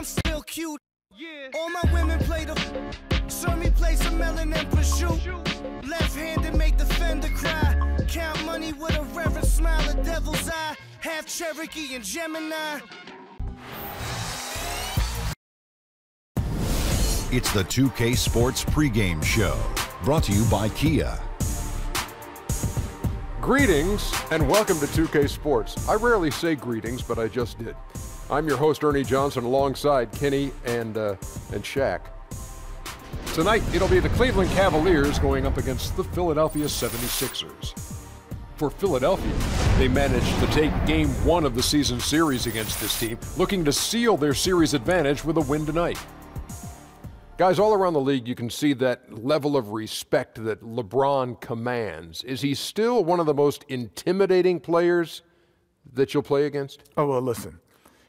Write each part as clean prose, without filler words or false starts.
I'm still cute. All my women play the show me play some melon and prosciutto. Left-handed make the fender cry. Count money with a reverent smile, a devil's eye. Half Cherokee and Gemini. It's the 2K Sports pregame show, brought to you by Kia. Greetings and welcome to 2K Sports. I rarely say greetings, but I just did. I'm your host, Ernie Johnson, alongside Kenny and Shaq. Tonight, it'll be the Cleveland Cavaliers going up against the Philadelphia 76ers. For Philadelphia, they managed to take Game 1 of the season series against this team, looking to seal their series advantage with a win tonight. Guys, all around the league, you can see that level of respect that LeBron commands. Is he still one of the most intimidating players that you'll play against? Oh, well, listen.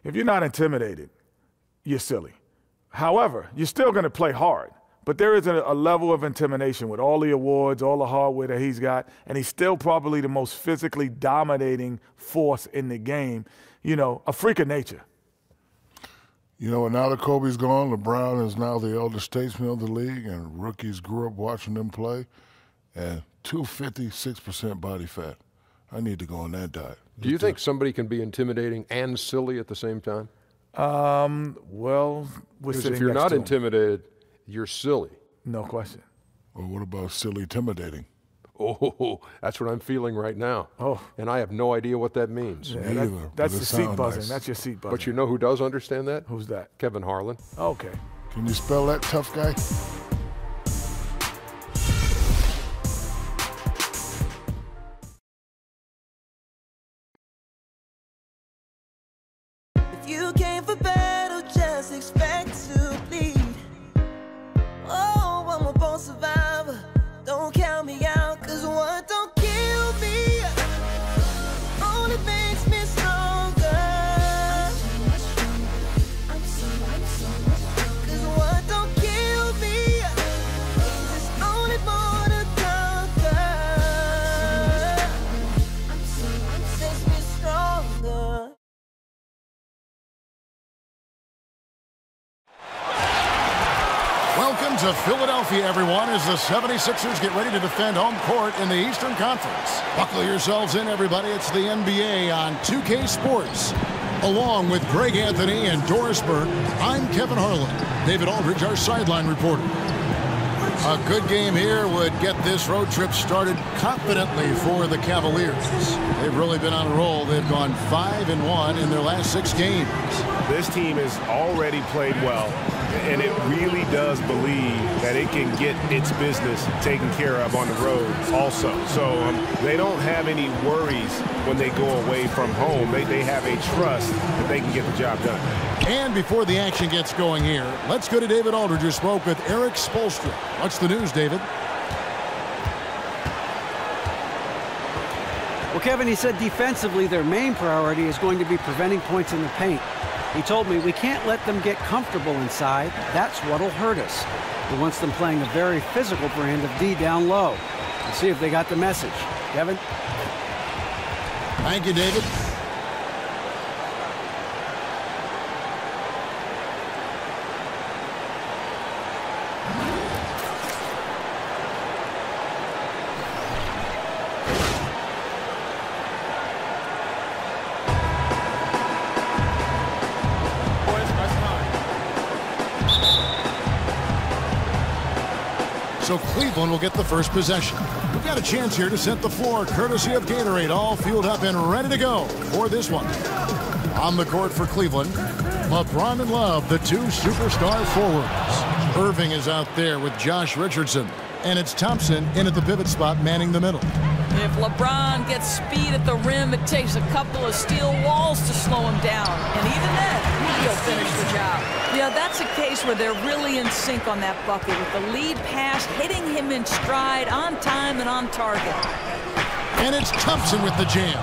If you're not intimidated, you're silly. However, you're still going to play hard. But there is a level of intimidation with all the awards, all the hardware that he's got, and he's still probably the most physically dominating force in the game. You know, a freak of nature. You know, and now that Kobe's gone, LeBron is now the elder statesman of the league, and rookies grew up watching them play. And 256% body fat. I need to go on that diet. Do you think somebody can be intimidating and silly at the same time? Well, we're sitting if you're next not to him. intimidated, you're silly. No question. Well, what about silly intimidating? Oh, that's what I'm feeling right now. Oh. And I have no idea what that means. Yeah, that's the seat buzzing. Nice. That's your seat buzzing. But you know who does understand that? Who's that? Kevin Harlan. Okay. Can you spell that, tough guy? If you came for battle, just expect to bleed. Oh, I'm a born survivor. Don't count me out, cause what don't kill me only makes me stronger. Cause what don't kill me is only more to conquer. Makes me stronger. Welcome to Philadelphia, everyone, as the 76ers get ready to defend home court in the Eastern Conference. Buckle yourselves in, everybody. It's the NBA on 2K Sports. Along with Greg Anthony and Doris Burke, I'm Kevin Harlan. David Aldridge, our sideline reporter. A good game here would get this road trip started confidently for the Cavaliers. They've really been on a roll. They've gone 5-1 in their last 6 games. This team has already played well, and it really does believe that it can get its business taken care of on the road also. So they don't have any worries when they go away from home. They have a trust that they can get the job done. And before the action gets going here, let's go to David Aldridge, who spoke with Eric Spoelstra. What's the news, David? Well, Kevin, he said defensively their main priority is going to be preventing points in the paint. He told me we can't let them get comfortable inside. That's what'll hurt us. He wants them playing a very physical brand of D down low. Let's see if they got the message. Kevin? Thank you, David. So Cleveland will get the first possession. We've got a chance here to set the floor, courtesy of Gatorade, all fueled up and ready to go for this one. On the court for Cleveland, LeBron and Love, the 2 superstar forwards. Irving is out there with Josh Richardson, and it's Thompson in at the pivot spot manning the middle. If LeBron gets speed at the rim, it takes a couple of steel walls to slow him down. And even then, he'll finish the job. Yeah, that's a case where they're really in sync on that bucket, with the lead pass hitting him in stride, on time and on target. And it's Thompson with the jam.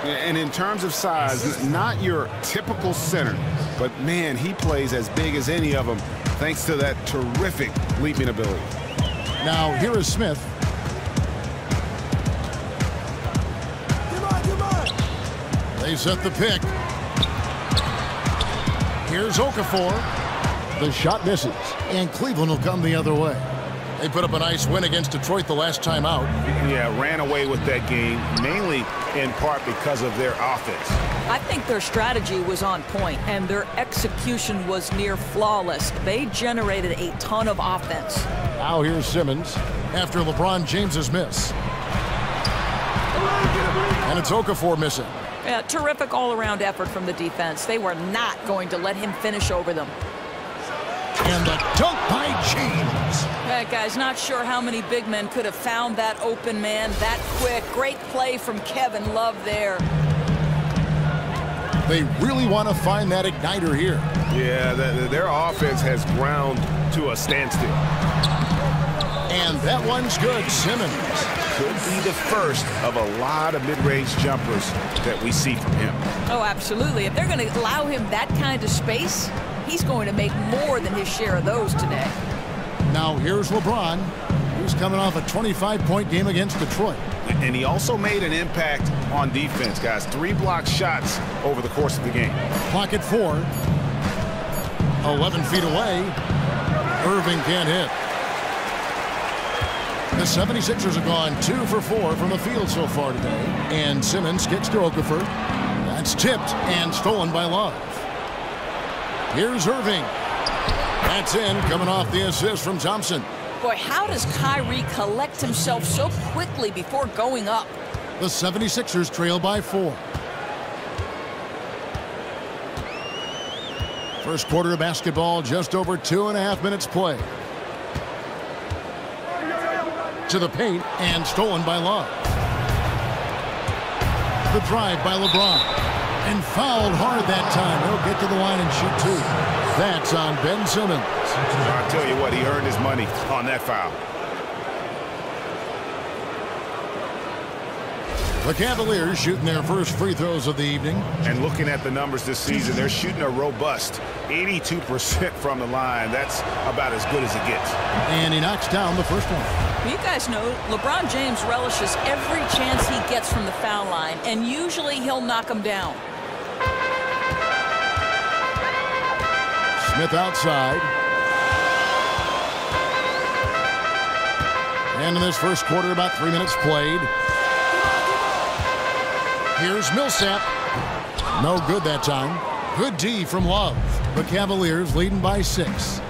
And in terms of size, not your typical center, but man, he plays as big as any of them thanks to that terrific leaping ability. Now here is Smith. They set the pick. Here's Okafor. The shot misses, and Cleveland will come the other way. They put up a nice win against Detroit the last time out. Yeah, ran away with that game, mainly in part because of their offense. I think their strategy was on point, and their execution was near flawless. They generated a ton of offense. Now here's Simmons after LeBron James's miss. And it's Okafor missing. Yeah, terrific all-around effort from the defense. They were not going to let him finish over them. And the dunk by James. That guy's not sure how many big men could have found that open man that quick. Great play from Kevin Love there. They really want to find that igniter here. Yeah, their offense has ground to a standstill. And that one's good. Simmons. Could be the first of a lot of mid-range jumpers that we see from him. Oh, absolutely. If they're going to allow him that kind of space, he's going to make more than his share of those today. Now here's LeBron, who's coming off a 25-point game against Detroit. And he also made an impact on defense, guys. 3 blocked shots over the course of the game. Clock at 4. 11 feet away. Irving can't hit. The 76ers have gone 2 for 4 from the field so far today. And Simmons kicks to Okafor. That's tipped and stolen by Love. Here's Irving. That's in, coming off the assist from Thompson. Boy, how does Kyrie collect himself so quickly before going up? The 76ers trail by 4. First quarter of basketball, just over 2.5 minutes play. To the paint and stolen by Love. The drive by LeBron. And fouled hard that time. He'll get to the line and shoot 2. That's on Ben Simmons. I'll tell you what, he earned his money on that foul. The Cavaliers shooting their first free throws of the evening. And looking at the numbers this season, they're shooting a robust 82% from the line. That's about as good as it gets. And he knocks down the first one. You guys know LeBron James relishes every chance he gets from the foul line, and usually he'll knock him down. Smith outside. And in this first quarter, about 3 minutes played. Here's Millsap. No good that time. Good D from Love. The Cavaliers leading by 6.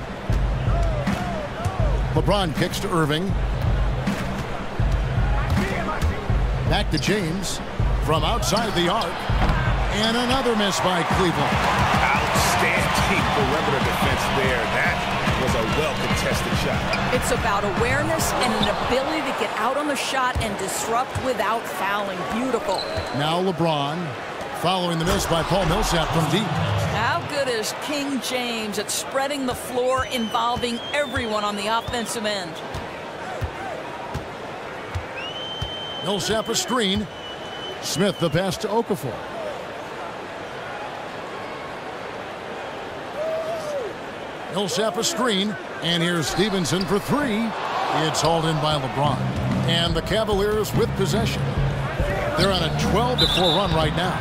LeBron kicks to Irving. Back to James from outside the arc. And another miss by Cleveland. Outstanding perimeter defense there. That was a well-contested shot. It's about awareness and an ability to get out on the shot and disrupt without fouling. Beautiful. Now LeBron following the miss by Paul Millsap from deep. How good is King James at spreading the floor, involving everyone on the offensive end? Millsap a screen. Smith the pass to Okafor. Millsap a screen. And here's Stevenson for 3. It's hauled in by LeBron. And the Cavaliers with possession. They're on a 12-4 run right now.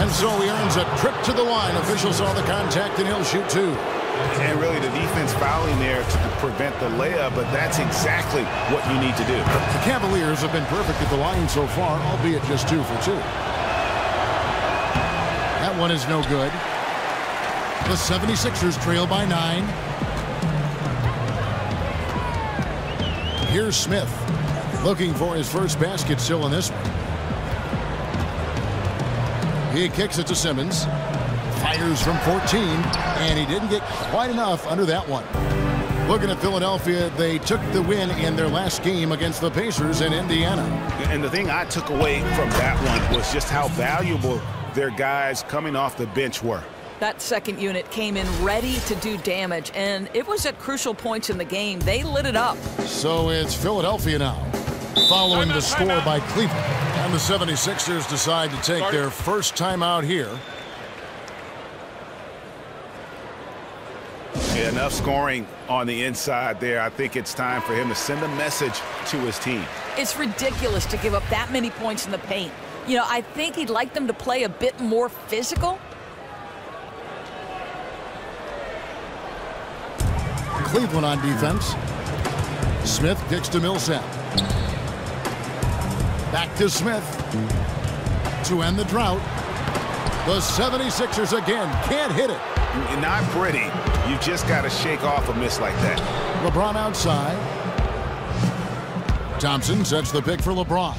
And so he earns a trip to the line. Officials saw the contact and he'll shoot 2. And really the defense fouling there to prevent the layup, but that's exactly what you need to do. The Cavaliers have been perfect at the line so far, albeit just 2 for 2. That one is no good. The 76ers trail by 9. Here's Smith looking for his first basket still in this one. He kicks it to Simmons. Fires from 14, and he didn't get quite enough under that one. Looking at Philadelphia, they took the win in their last game against the Pacers in Indiana. And the thing I took away from that one was just how valuable their guys coming off the bench were. That second unit came in ready to do damage, and it was at crucial points in the game. They lit it up. So it's Philadelphia now, following the score by Cleveland. And the 76ers decide to take their first time out here. Yeah, enough scoring on the inside there. I think it's time for him to send a message to his team. It's ridiculous to give up that many points in the paint. You know, I think he'd like them to play a bit more physical. Cleveland on defense. Smith kicks to Millsap. Back to Smith to end the drought. The 76ers again can't hit it. Not pretty. You just got to shake off a miss like that. LeBron outside. Thompson sets the pick for LeBron.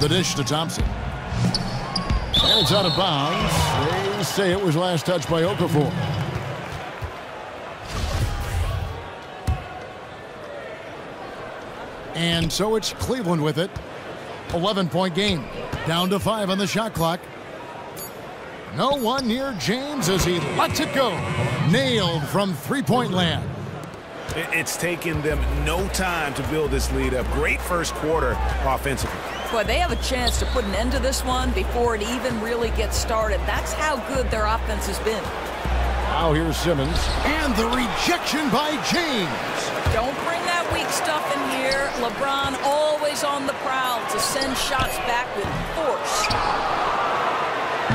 The dish to Thompson. And it's out of bounds. They say it was last touched by Okafor. And so it's Cleveland with it. 11-point game. Down to 5 on the shot clock. No one near James as he lets it go. Nailed from three-point land. It's taken them no time to build this lead up. Great first quarter offensively. Boy, they have a chance to put an end to this one before it even really gets started. That's how good their offense has been. Now here's Simmons. And the rejection by James. Don't bring that weak stuff in here. LeBron always on the prowl to send shots back with force.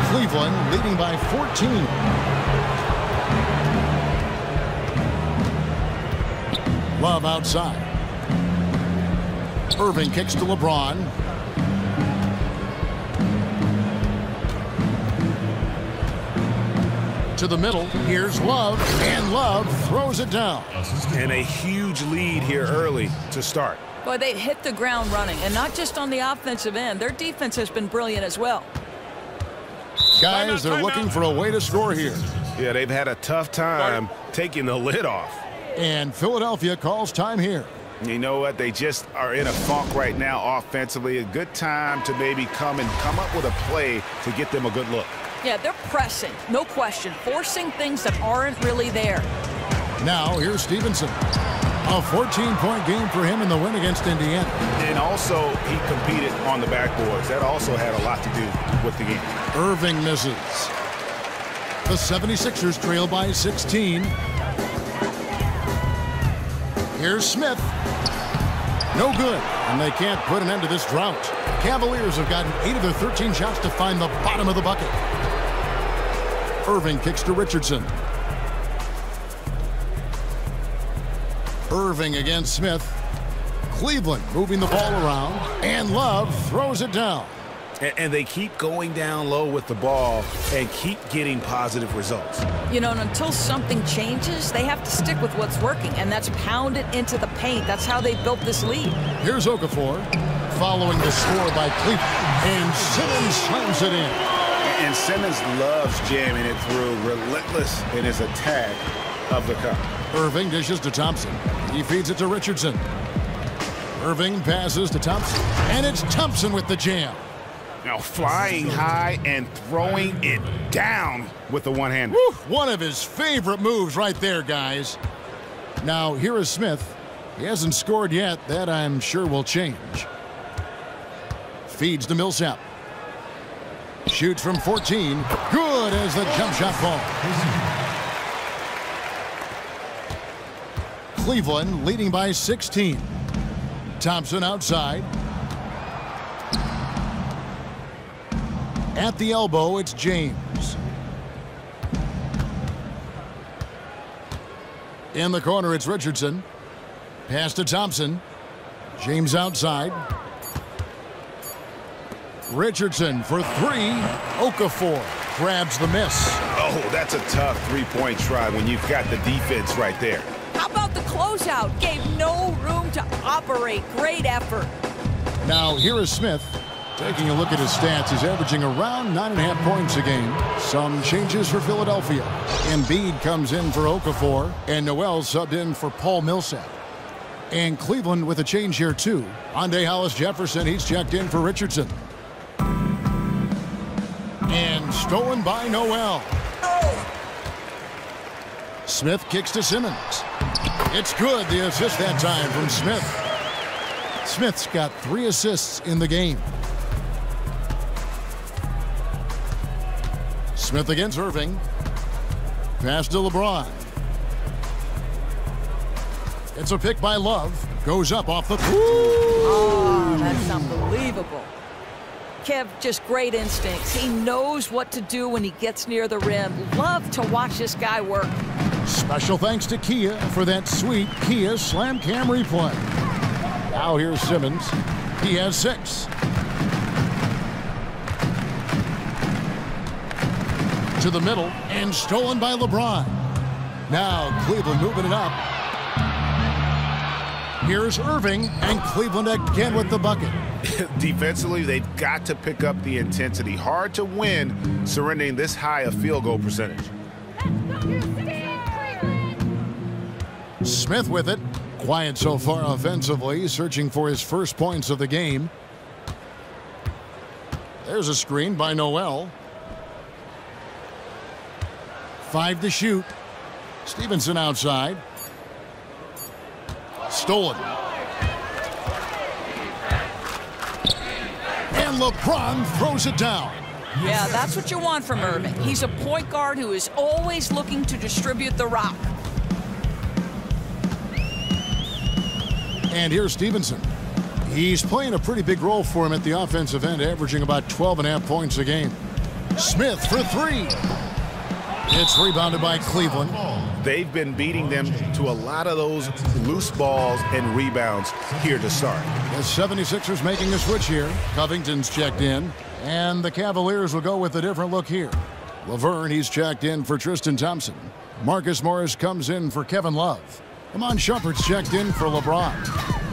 Cleveland leading by 14. Love outside. Irving kicks to LeBron. To the middle. Here's Love. And Love throws it down. And a huge lead here early to start. Boy, they hit the ground running, and not just on the offensive end. Their defense has been brilliant as well. Guys, they're looking for a way to score here. Yeah, they've had a tough time taking the lid off. And Philadelphia calls time here. You know what? They just are in a funk right now offensively. A good time to maybe come up with a play to get them a good look. Yeah, they're pressing, no question, forcing things that aren't really there. Now, here's Stevenson. A 14-point game for him in the win against Indiana. And also, he competed on the backboards. That also had a lot to do with the game. Irving misses. The 76ers trail by 16. Here's Smith. No good, and they can't put an end to this drought. Cavaliers have gotten 8 of their 13 shots to find the bottom of the bucket. Irving kicks to Richardson. Irving against Smith. Cleveland moving the ball around, and Love throws it down. And they keep going down low with the ball and keep getting positive results. You know, and until something changes, they have to stick with what's working, and that's pound it into the paint. That's how they built this lead. Here's Okafor following the score by Cleveland, and Simmons slams it in. And Simmons loves jamming it through, relentless in his attack of the cup. Irving dishes to Thompson. He feeds it to Richardson. Irving passes to Thompson, and it's Thompson with the jam. Now flying high and throwing it down with the one-hander. One of his favorite moves right there, guys. Now, here is Smith. He hasn't scored yet. That, I'm sure, will change. Feeds to Millsap. Shoots from 14. Good as the jump shot falls. Cleveland leading by 16. Thompson outside. At the elbow, it's James. In the corner, it's Richardson. Pass to Thompson. James outside. Richardson for 3. Okafor grabs the miss. Oh, that's a tough three-point try when you've got the defense right there. How about the closeout? Gave no room to operate. Great effort. Now, here is Smith. Taking a look at his stats, he's averaging around 9.5 points a game. Some changes for Philadelphia. Embiid comes in for Okafor, and Noel subbed in for Paul Millsap. And Cleveland with a change here, too. Andre Hollis-Jefferson, he's checked in for Richardson. And stolen by Noel. Smith kicks to Simmons. It's good, the assist that time from Smith. Smith's got 3 assists in the game. Smith against Irving. Pass to LeBron. It's a pick by Love. Goes up off the... Oh, that's unbelievable. Kev, just great instincts. He knows what to do when he gets near the rim. Love to watch this guy work. Special thanks to Kia for that sweet Kia Slam Cam replay. Now here's Simmons. He has 6. To the middle and stolen by LeBron. Now Cleveland moving it up. Here's Irving, and Cleveland again with the bucket. Defensively, they've got to pick up the intensity. Hard to win surrendering this high a field goal percentage. Smith with it. Quiet so far offensively, searching for his first points of the game. There's a screen by Noel. 5 to shoot. Stevenson outside. Stolen. And LeBron throws it down. Yeah, that's what you want from Irving. He's a point guard who is always looking to distribute the rock. And here's Stevenson. He's playing a pretty big role for him at the offensive end, averaging about 12.5 points a game. Smith for 3. It's rebounded by Cleveland. They've been beating them to a lot of those loose balls and rebounds here to start. The 76ers making a switch here. Covington's checked in, and the Cavaliers will go with a different look here. Laverne, he's checked in for Tristan Thompson. Marcus Morris comes in for Kevin Love. Iman Shumpert's checked in for LeBron.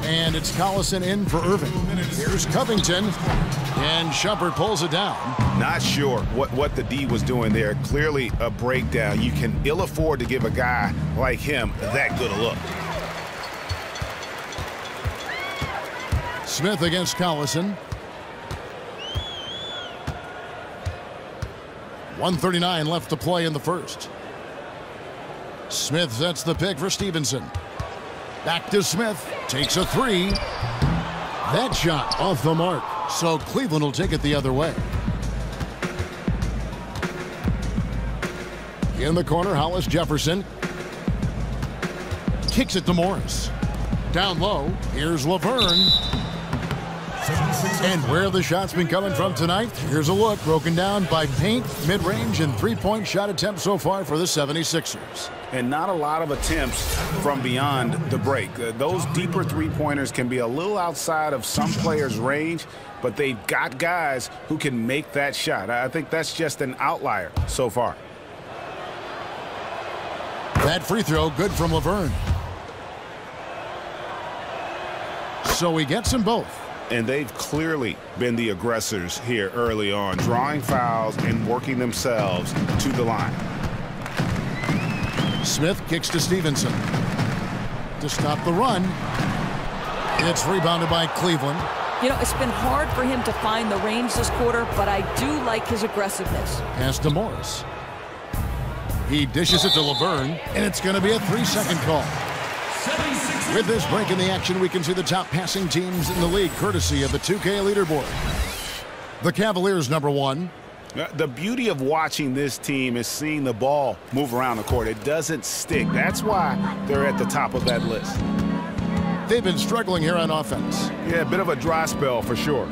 And it's Collison in for Irving. Here's Covington, and Shumpert pulls it down. Not sure what the D was doing there. Clearly a breakdown. You can ill afford to give a guy like him that good a look. Smith against Collison. 1:39 left to play in the first. Smith sets the pick for Stevenson. Back to Smith. Takes a 3. That shot off the mark. So Cleveland will take it the other way. In the corner, Hollis Jefferson. Kicks it to Morris. Down low, here's Laverne. And where the shots been coming from tonight? Here's a look broken down by paint, mid-range, and three-point shot attempts so far for the 76ers. And not a lot of attempts from beyond the break. Those deeper three-pointers can be a little outside of some players' range, but they've got guys who can make that shot. I think that's just an outlier so far. That free throw good from Laverne. So he gets them both. And they've clearly been the aggressors here early on, drawing fouls and working themselves to the line. Smith kicks to Stevenson to stop the run. It's rebounded by Cleveland. You know, it's been hard for him to find the range this quarter, but I do like his aggressiveness. Pass to Morris. He dishes it to Laverne, and it's going to be a 3-second call. With this break in the action, we can see the top passing teams in the league, courtesy of the 2K leaderboard. The Cavaliers, #1. The beauty of watching this team is seeing the ball move around the court. It doesn't stick. That's why they're at the top of that list. They've been struggling here on offense. Yeah, a bit of a dry spell for sure.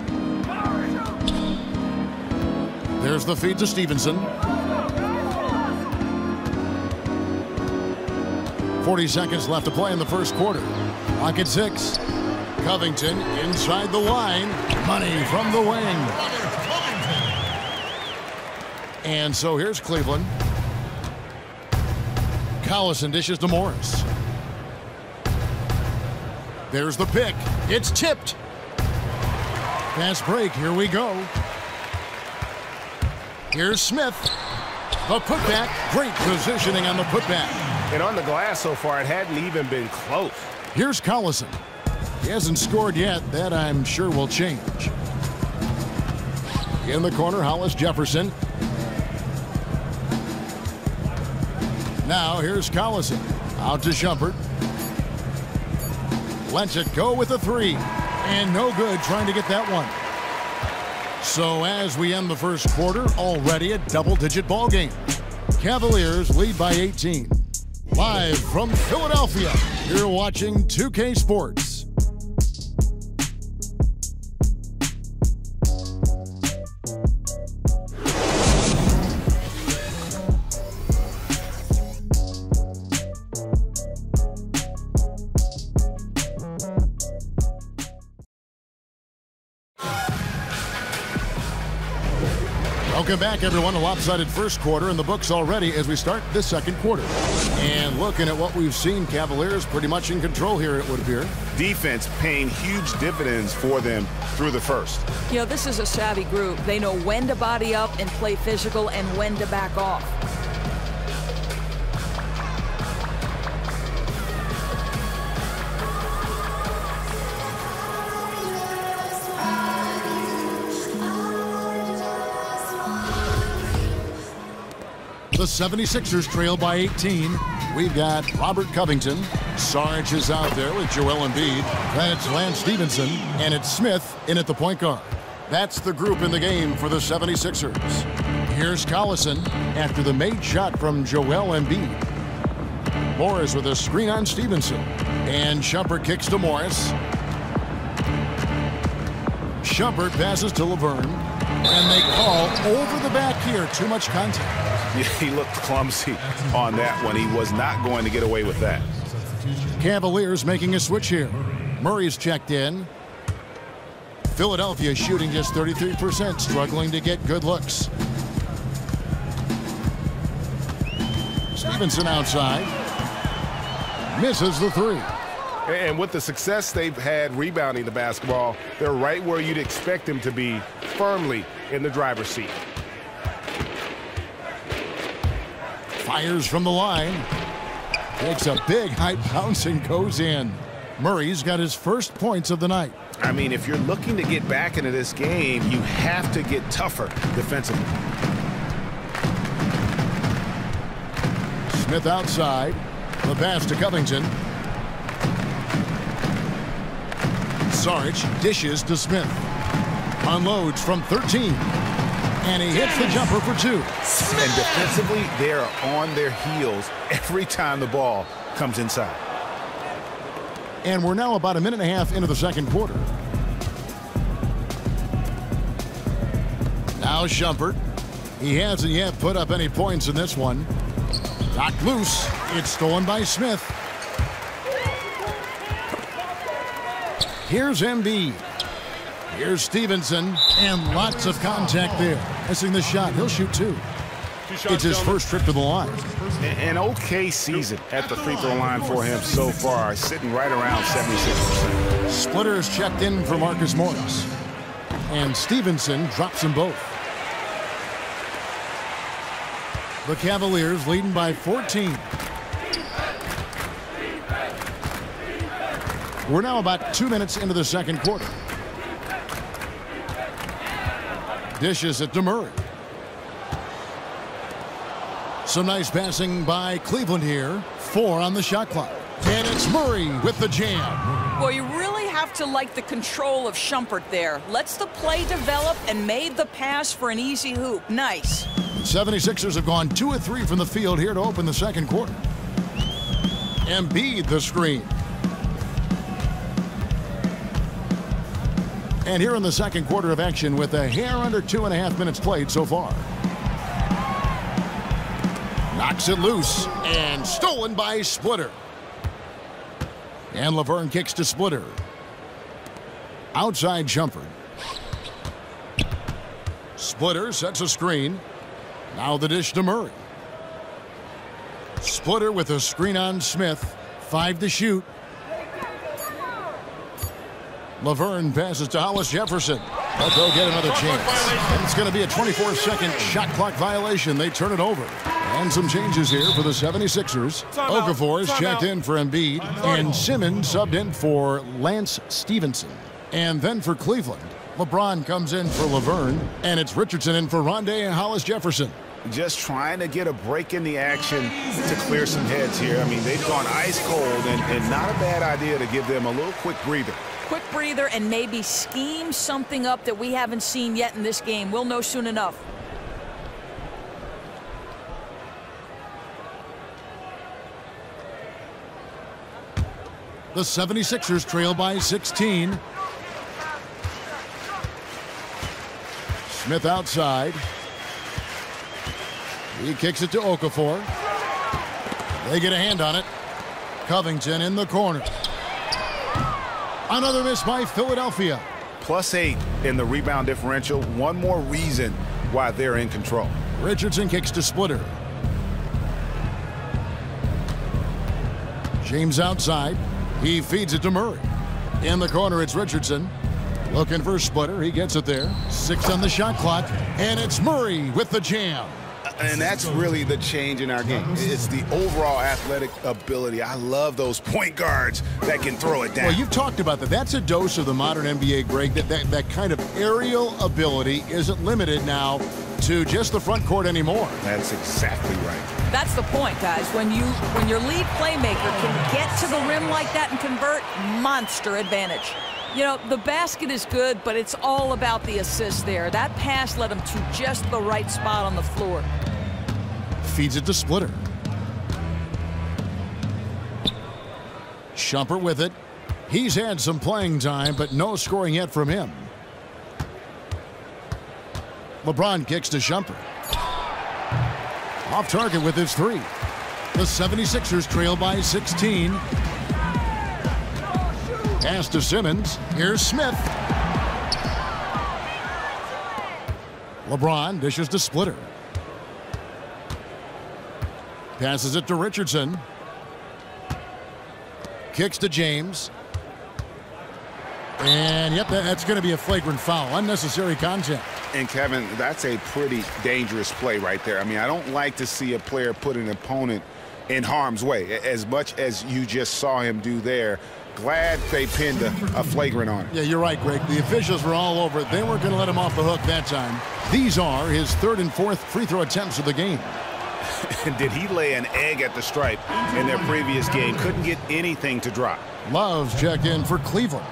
There's the feed to Stevenson. 40 seconds left to play in the first quarter. Clock at 6. Covington inside the line. Money from the wing. And so here's Cleveland. Collison dishes to Morris. There's the pick. It's tipped. Fast break. Here we go. Here's Smith. The putback. Great positioning on the putback. And on the glass so far, it hadn't even been close. Here's Collison. He hasn't scored yet. That I'm sure will change. In the corner, Hollis Jefferson. Now here's Collison. Out to Shumpert. Lets it go with a 3. And no good trying to get that one. So as we end the first quarter, already a double-digit ball game. Cavaliers lead by 18. Live from Philadelphia, you're watching 2K Sports. Welcome back, everyone. A lopsided first quarter in the books already as we start this second quarter. And looking at what we've seen, Cavaliers pretty much in control here, it would appear. Defense paying huge dividends for them through the first. You know, this is a savvy group. They know when to body up and play physical and when to back off. The 76ers trail by 18. We've got Robert Covington. Sarge is out there with Joel Embiid. That's Lance Stevenson. And it's Smith in at the point guard. That's the group in the game for the 76ers. Here's Collison after the made shot from Joel Embiid. Morris with a screen on Stevenson. And Shumpert kicks to Morris. Shumpert passes to Laverne. And they call over the back here. Too much contact. He looked clumsy on that one. He was not going to get away with that. Cavaliers making a switch here. Murray's checked in. Philadelphia shooting just 33%, struggling to get good looks. Stevenson outside. Misses the three. And with the success they've had rebounding the basketball, they're right where you'd expect them to be, firmly in the driver's seat. Fires from the line. Takes a big high bounce and goes in. Murray's got his first points of the night. I mean, if you're looking to get back into this game, you have to get tougher defensively. Smith outside. The pass to Covington. Sarge dishes to Smith. Unloads from 13. And he hits the jumper for two. And defensively, they are on their heels every time the ball comes inside. And we're now about a minute and a half into the second quarter. Now Shumpert. He hasn't yet put up any points in this one. Knocked loose. It's stolen by Smith. Here's Embiid. Here's Stevenson, and lots of contact there. Missing the shot. He'll shoot two. It's his first trip to the line. An okay season at the free throw line for him so far, sitting right around 76%. Splitter is checked in for Marcus Morris. And Stevenson drops them both. The Cavaliers leading by 14. We're now about 2 minutes into the second quarter. Dishes it to Murray. Some nice passing by Cleveland here. 4 on the shot clock. And it's Murray with the jam. Well, you really have to like the control of Shumpert there. Lets the play develop and made the pass for an easy hoop. Nice. 76ers have gone 2 of 3 from the field here to open the second quarter. Embiid the screen. And here in the second quarter of action with a hair under 2.5 minutes played so far. Knocks it loose and stolen by Splitter. And Laverne kicks to Splitter. Outside Shumpert. Splitter sets a screen. Now the dish to Murray. Splitter with a screen on Smith. 5 to shoot. Laverne passes to Hollis Jefferson. But they'll get another chance. And it's going to be a 24-second shot clock violation. They turn it over. And some changes here for the 76ers. Okafor is checked in for Embiid. And Simmons subbed in for Lance Stevenson. And then for Cleveland, LeBron comes in for Laverne. And it's Richardson in for Rondé and Hollis Jefferson. Just trying to get a break in the action to clear some heads here. I mean, they've gone ice cold, and not a bad idea to give them a little quick breather. Quick breather and maybe scheme something up that we haven't seen yet in this game. We'll know soon enough. The 76ers trail by 16. Smith outside. He kicks it to Okafor. They get a hand on it. Covington in the corner. Another miss by Philadelphia. +8 in the rebound differential. One more reason why they're in control. Richardson kicks to Splitter. James outside. He feeds it to Murray. In the corner, it's Richardson. Looking for Splitter. He gets it there. 6 on the shot clock. And it's Murray with the jam. And that's really the change in our game. It's the overall athletic ability. I love those point guards that can throw it down. Well, you've talked about that. That's a dose of the modern NBA, Greg. That kind of aerial ability isn't limited now to just the front court anymore. That's exactly right. That's the point, guys. When your lead playmaker can get to the rim like that and convert, monster advantage. You know, the basket is good, but it's all about the assist there. That pass led him to just the right spot on the floor. Feeds it to Splitter. Shumpert with it. He's had some playing time, but no scoring yet from him. LeBron kicks to Shumpert. Off target with his 3. The 76ers trail by 16. Pass to Simmons. Here's Smith. LeBron dishes to Splitter. Passes it to Richardson. Kicks to James. And yep, that's going to be a flagrant foul. Unnecessary contact. And Kevin, that's a pretty dangerous play right there. I mean, I don't like to see a player put an opponent in harm's way as much as you just saw him do there. Glad they pinned a flagrant on it. Yeah, you're right, Greg. The officials were all over it. They weren't going to let him off the hook that time. These are his 3rd and 4th free throw attempts of the game. Did he lay an egg at the stripe in their previous game? Couldn't get anything to drop. Love's checked in for Cleveland.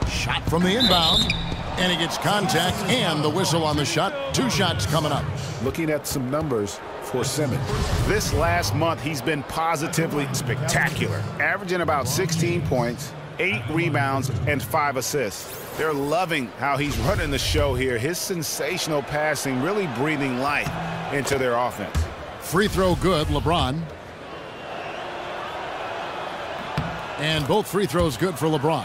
Shot from the inbound. And he gets contact and the whistle on the shot. 2 shots coming up. Looking at some numbers for Simmons. This last month, he's been positively spectacular. Averaging about 16 points, 8 rebounds, and 5 assists. They're loving how he's running the show here. His sensational passing really breathing life into their offense. Free throw good, LeBron. And both free throws good for LeBron.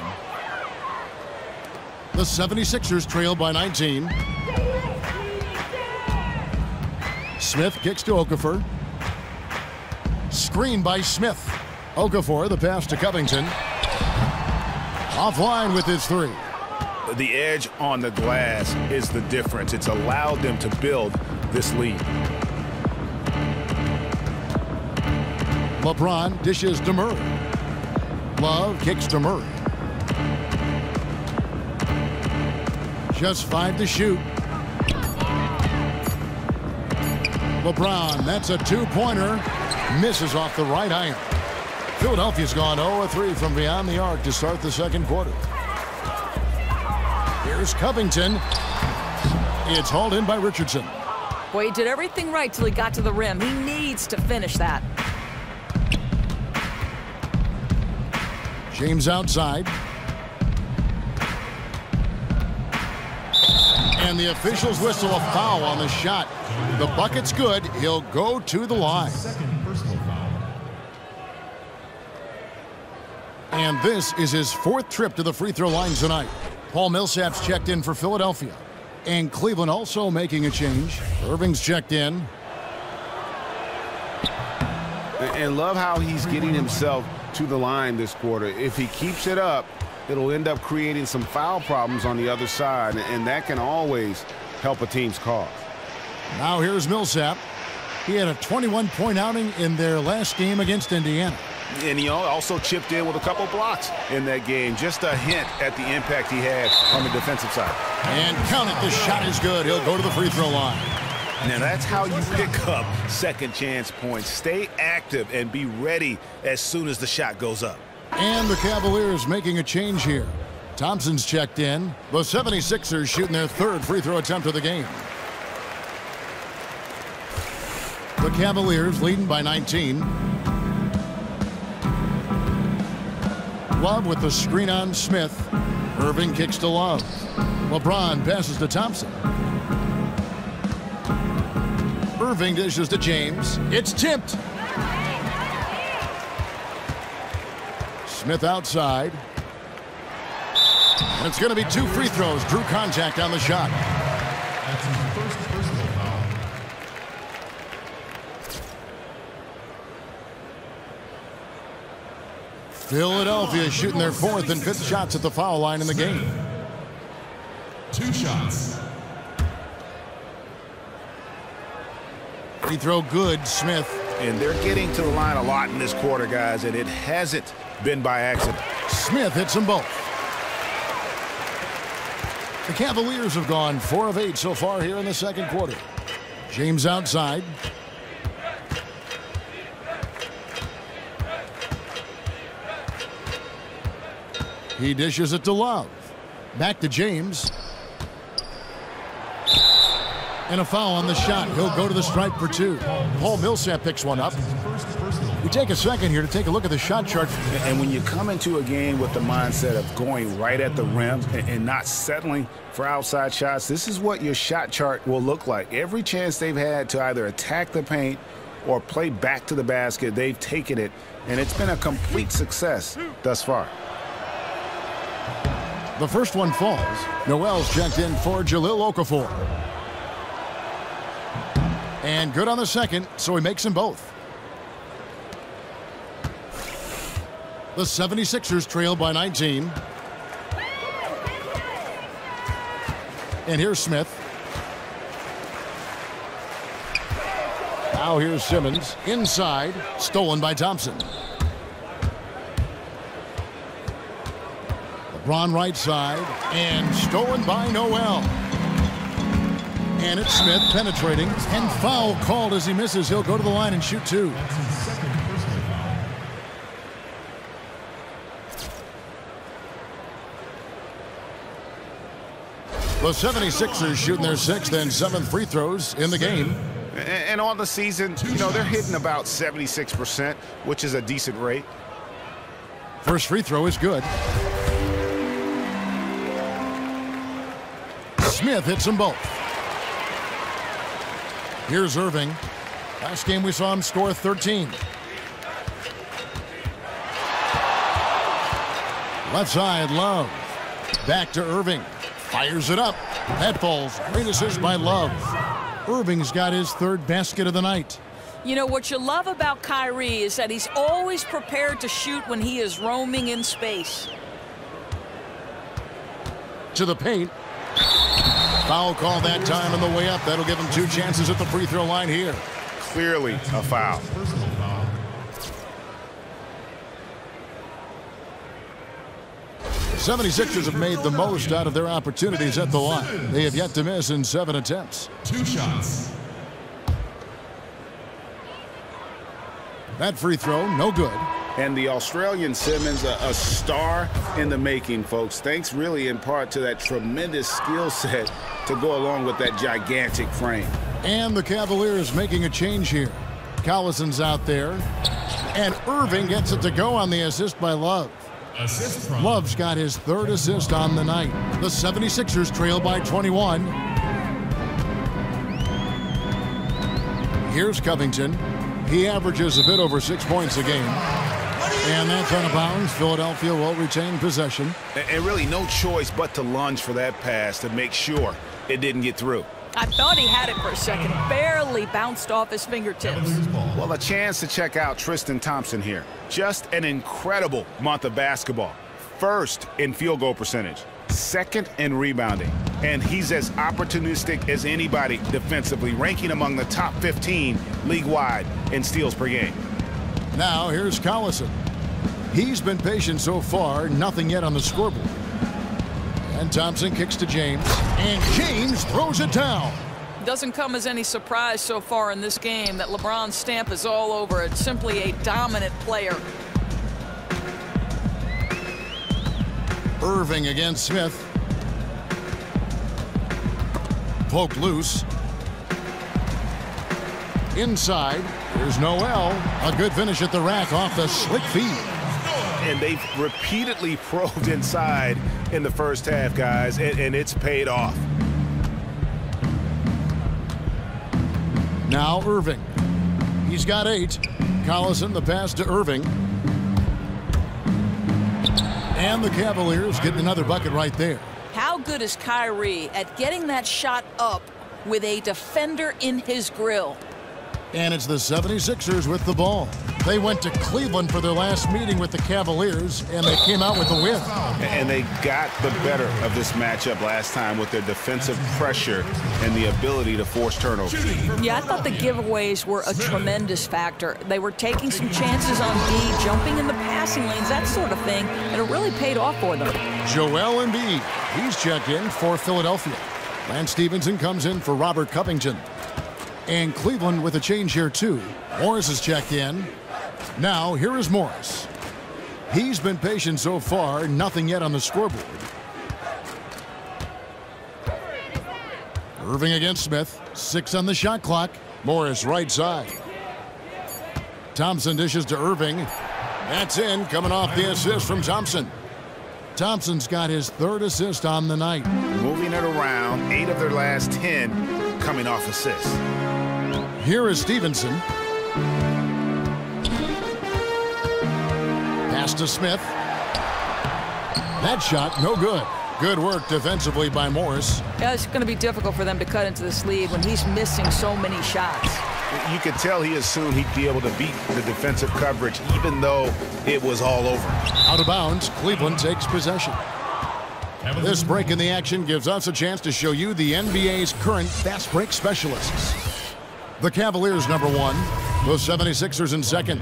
The 76ers trail by 19. Smith kicks to Okafor. Screen by Smith. Okafor, the pass to Covington. Offline with his 3. The edge on the glass is the difference. It's allowed them to build this lead. LeBron dishes to Murray. Love kicks to Murray. Just 5 to shoot. LeBron, that's a 2-pointer. Misses off the right iron. Philadelphia's gone 0-3 from beyond the arc to start the second quarter. Here's Covington. It's hauled in by Richardson. Boy, he did everything right till he got to the rim. He needs to finish that. James outside. And the officials whistle a foul on the shot. The bucket's good. He'll go to the line. And this is his 4th trip to the free throw line tonight. Paul Millsap's checked in for Philadelphia. And Cleveland also making a change. Irving's checked in. And love how he's getting himself to the line this quarter. If he keeps it up, it'll end up creating some foul problems on the other side, and that can always help a team's cause. Now here's Millsap. He had a 21-point outing in their last game against Indiana. And he also chipped in with a couple blocks in that game. Just a hint at the impact he had on the defensive side. And count it, the shot is good. He'll go to the free throw line. Now that's how you pick up second chance points. Stay active and be ready as soon as the shot goes up. And the Cavaliers making a change here. Thompson's checked in. The 76ers shooting their 3rd free throw attempt of the game. The Cavaliers leading by 19. Love with the screen on Smith. Irving kicks to Love. LeBron passes to Thompson. Irving dishes to James. It's tipped. Smith outside. And it's going to be 2 free throws. Drew contact on the shot. That's his first personal foul. Philadelphia shooting their 4th and 5th shots at the foul line in the game. 2 shots. Free throw good, Smith. And they're getting to the line a lot in this quarter, guys, and it hasn't been by accident. Smith hits them both. The Cavaliers have gone 4 of 8 so far here in the second quarter. James outside. He dishes it to Love. Back to James. And a foul on the shot. He'll go to the stripe for 2. Paul Millsap picks one up. We take a second here to take a look at the shot chart. And when you come into a game with the mindset of going right at the rim and not settling for outside shots, this is what your shot chart will look like. Every chance they've had to either attack the paint or play back to the basket, they've taken it, and it's been a complete success thus far. The first one falls. Noel's checked in for Jahlil Okafor. And good on the second, so he makes them both. The 76ers trail by 19. And here's Smith. Now here's Simmons. Inside. Stolen by Thompson. LeBron right side. And stolen by Noel. And it's Smith penetrating. And foul called as he misses. He'll go to the line and shoot 2. That's his second personal foul. The 76ers shooting their 6th and 7th free throws in the game. And on the season, you know, they're hitting about 76%, which is a decent rate. First free throw is good. Smith hits them both. Here's Irving. Last game we saw him score 13. Left side, Love. Back to Irving. Fires it up. That falls. Great assist by Love. Irving's got his 3rd basket of the night. You know, what you love about Kyrie is that he's always prepared to shoot when he is roaming in space. To the paint. Foul call that time on the way up. That'll give him 2 chances at the free throw line here. Clearly a foul. Personal foul. The 76ers have made the most out of their opportunities at the line. They have yet to miss in 7 attempts. 2 shots. That free throw, no good. And the Australian Simmons, a star in the making, folks. Thanks really in part to that tremendous skill set to go along with that gigantic frame. And the Cavaliers making a change here. Collison's out there. And Irving gets it to go on the assist by Love. Assist from Love's got his 3rd assist on the night. The 76ers trail by 21. Here's Covington. He averages a bit over 6 points a game. And that's out of bounds. Philadelphia will retain possession. And really no choice but to lunge for that pass to make sure it didn't get through. I thought he had it for a second. Barely bounced off his fingertips. Well, a chance to check out Tristan Thompson here. Just an incredible month of basketball. 1st in field goal percentage. 2nd in rebounding. And he's as opportunistic as anybody defensively, ranking among the top 15 league-wide in steals per game. Now here's Collison. He's been patient so far, nothing yet on the scoreboard. And Thompson kicks to James. And James throws it down. Doesn't come as any surprise so far in this game that LeBron's stamp is all over it. Simply a dominant player. Irving against Smith. Poke loose. Inside. Here's Noel. A good finish at the rack off the slick feed. And they've repeatedly probed inside in the first half, guys, and it's paid off. Now Irving. He's got 8. Collison the pass to Irving. And the Cavaliers getting another bucket right there. How good is Kyrie at getting that shot up with a defender in his grill? And it's the 76ers with the ball. They went to Cleveland for their last meeting with the Cavaliers, and they came out with a win. And they got the better of this matchup last time with their defensive pressure and the ability to force turnovers. Yeah, I thought the giveaways were a tremendous factor. They were taking some chances on D, jumping in the passing lanes, that sort of thing, and it really paid off for them. Joel Embiid, he's checked in for Philadelphia. Lance Stevenson comes in for Robert Covington. And Cleveland with a change here, too. Morris is checked in. Now, here is Morris. He's been patient so far, nothing yet on the scoreboard. Irving against Smith. 6 on the shot clock. Morris right side. Thompson dishes to Irving. That's in, coming off the assist from Thompson. Thompson's got his 3rd assist on the night. Moving it around, 8 of their last 10 coming off assists. Here is Stevenson. Pass to Smith. That shot, no good. Good work defensively by Morris. Yeah, it's going to be difficult for them to cut into this lead when he's missing so many shots. You could tell he assumed he'd be able to beat the defensive coverage, even though it was all over. Out of bounds, Cleveland takes possession. This break in the action gives us a chance to show you the NBA's current fast break specialists. The Cavaliers, number 1. The 76ers in 2nd.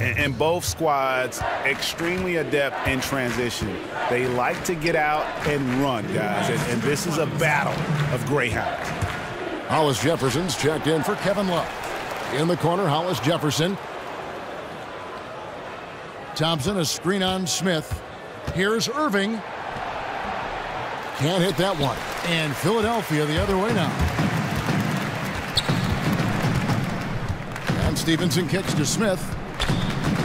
And both squads extremely adept in transition. They like to get out and run, guys. And this is a battle of greyhounds. Hollis Jefferson's checked in for Kevin Love. In the corner, Hollis Jefferson. Thompson, a screen on Smith. Here's Irving. Can't hit that one. And Philadelphia the other way now. And Stevenson kicks to Smith.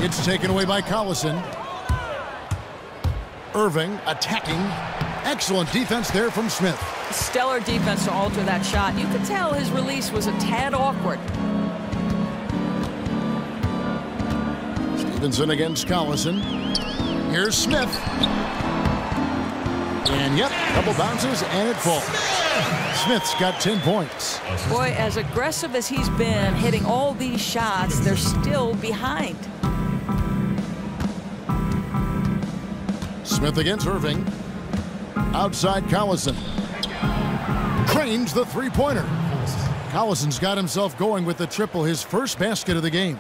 It's taken away by Collison. Irving attacking. Excellent defense there from Smith. Stellar defense to alter that shot. You could tell his release was a tad awkward. Stevenson against Collison. Here's Smith. And yep, double bounces and it falls. Smith's got 10 points. Boy, as aggressive as he's been hitting all these shots, they're still behind. Smith against Irving. Outside Collison. Cranes the three-pointer. Collison's got himself going with the triple, his first basket of the game.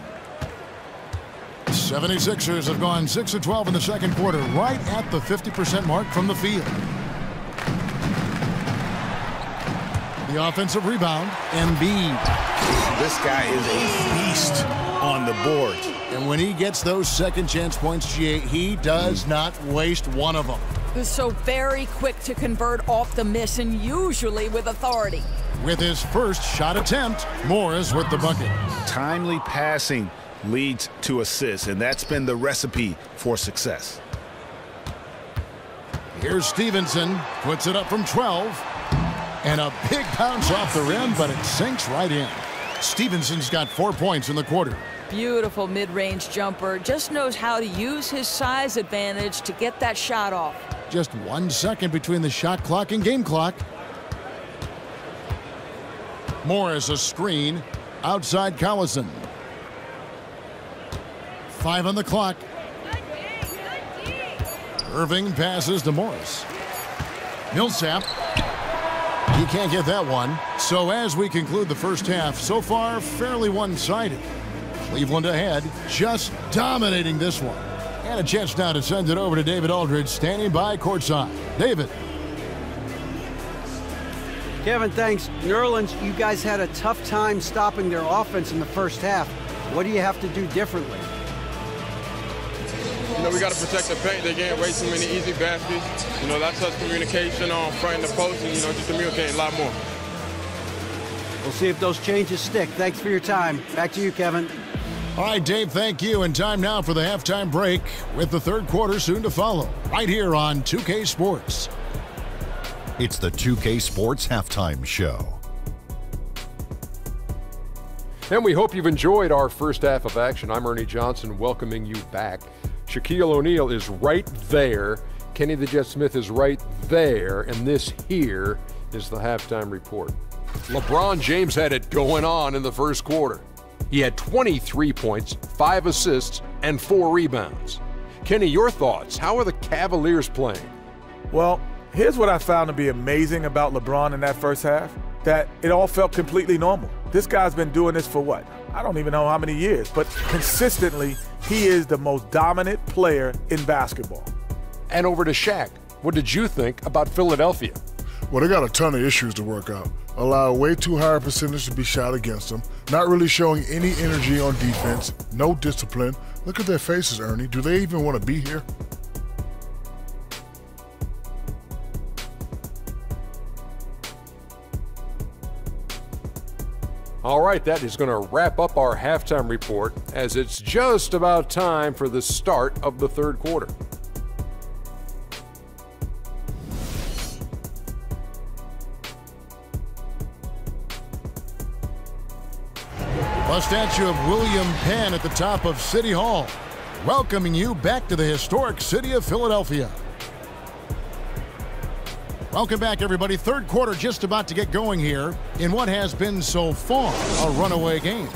76ers have gone 6 of 12 in the second quarter, right at the 50% mark from the field. The offensive rebound, Embiid. This guy is a beast on the board. And when he gets those second chance points, GA, he does not waste one of them. He's so very quick to convert off the miss, and usually with authority. With his first shot attempt, Morris with the bucket. Timely passing leads to assists, and that's been the recipe for success. Here's Stevenson, puts it up from 12. And a big bounce off the rim, but it sinks right in. Stevenson's got 4 points in the quarter. Beautiful mid-range jumper. Just knows how to use his size advantage to get that shot off. Just 1 second between the shot clock and game clock. Morris a screen. Outside Collison. 5 on the clock. Irving passes to Morris. Millsap. He can't get that one. So as we conclude the first half, so far fairly one-sided. Cleveland ahead, just dominating this one. And a chance now to send it over to David Aldridge, standing by courtside. David. Kevin, thanks. New Orleans, you guys had a tough time stopping their offense in the first half. What do you have to do differently? You know, we got to protect the paint. They getting way too many easy baskets. You know, that's us communication on front of the post and, you know, just communicating a lot more. We'll see if those changes stick. Thanks for your time. Back to you, Kevin. All right, Dave, thank you. And time now for the halftime break with the third quarter soon to follow right here on 2K Sports. It's the 2K Sports Halftime Show. And we hope you've enjoyed our first half of action. I'm Ernie Johnson welcoming you back. Shaquille O'Neal is right there Kenny the Jet Smith is right there, and this here is the halftime report. LeBron James had it going on in the first quarter. He had 23 points, 5 assists, and 4 rebounds. Kenny, your thoughts? How are the Cavaliers playing? Well, here's what I found to be amazing about LeBron in that first half, that it all felt completely normal. This guy's been doing this for what? I don't even know how many years, but consistently, he is the most dominant player in basketball. And over to Shaq. What did you think about Philadelphia? Well, they got a ton of issues to work out. Allow way too high a percentage to be shot against them. Not really showing any energy on defense. No discipline. Look at their faces, Ernie. Do they even want to be here? All right, that is going to wrap up our halftime report, as it's just about time for the start of the third quarter. A statue of William Penn at the top of City Hall, welcoming you back to the historic city of Philadelphia. Welcome back, everybody. Third quarter just about to get going here in what has been so far a runaway game.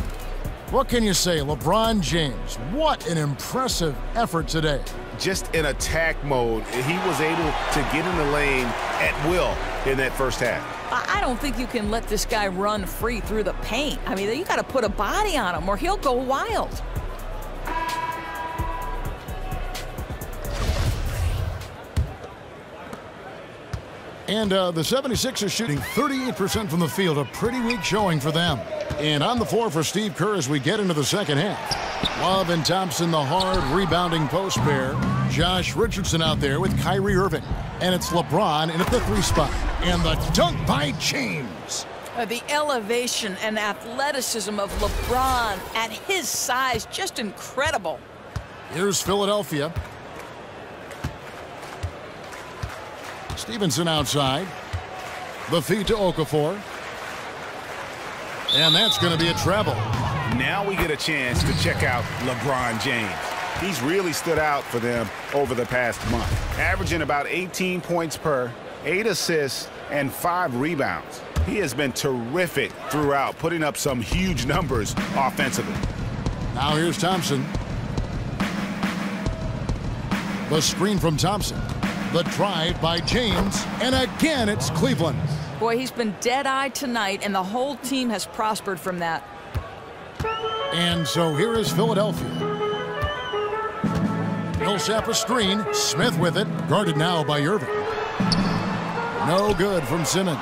What can you say, LeBron James? What an impressive effort today. Just in attack mode, he was able to get in the lane at will in that first half. I don't think you can let this guy run free through the paint. I mean, you got to put a body on him or he'll go wild. And the 76ers shooting 38% from the field, a pretty weak showing for them. And on the floor for Steve Kerr as we get into the second half. Love and Thompson, the hard rebounding post pair. Josh Richardson out there with Kyrie Irving. And it's LeBron in at the 3 spot. And the dunk by James. The elevation and athleticism of LeBron at his size, just incredible. Here's Philadelphia. Stevenson outside. The feed to Okafor. And that's going to be a treble. Now we get a chance to check out LeBron James. He's really stood out for them over the past month, averaging about 18 points per, 8 assists, and 5 rebounds. He has been terrific throughout, putting up some huge numbers offensively. Now here's Thompson. The screen from Thompson. The drive by James. And again, it's Cleveland. Boy, he's been dead-eyed tonight, and the whole team has prospered from that. And so here is Philadelphia. Millsap a screen. Smith with it. Guarded now by Irving. No good from Simmons.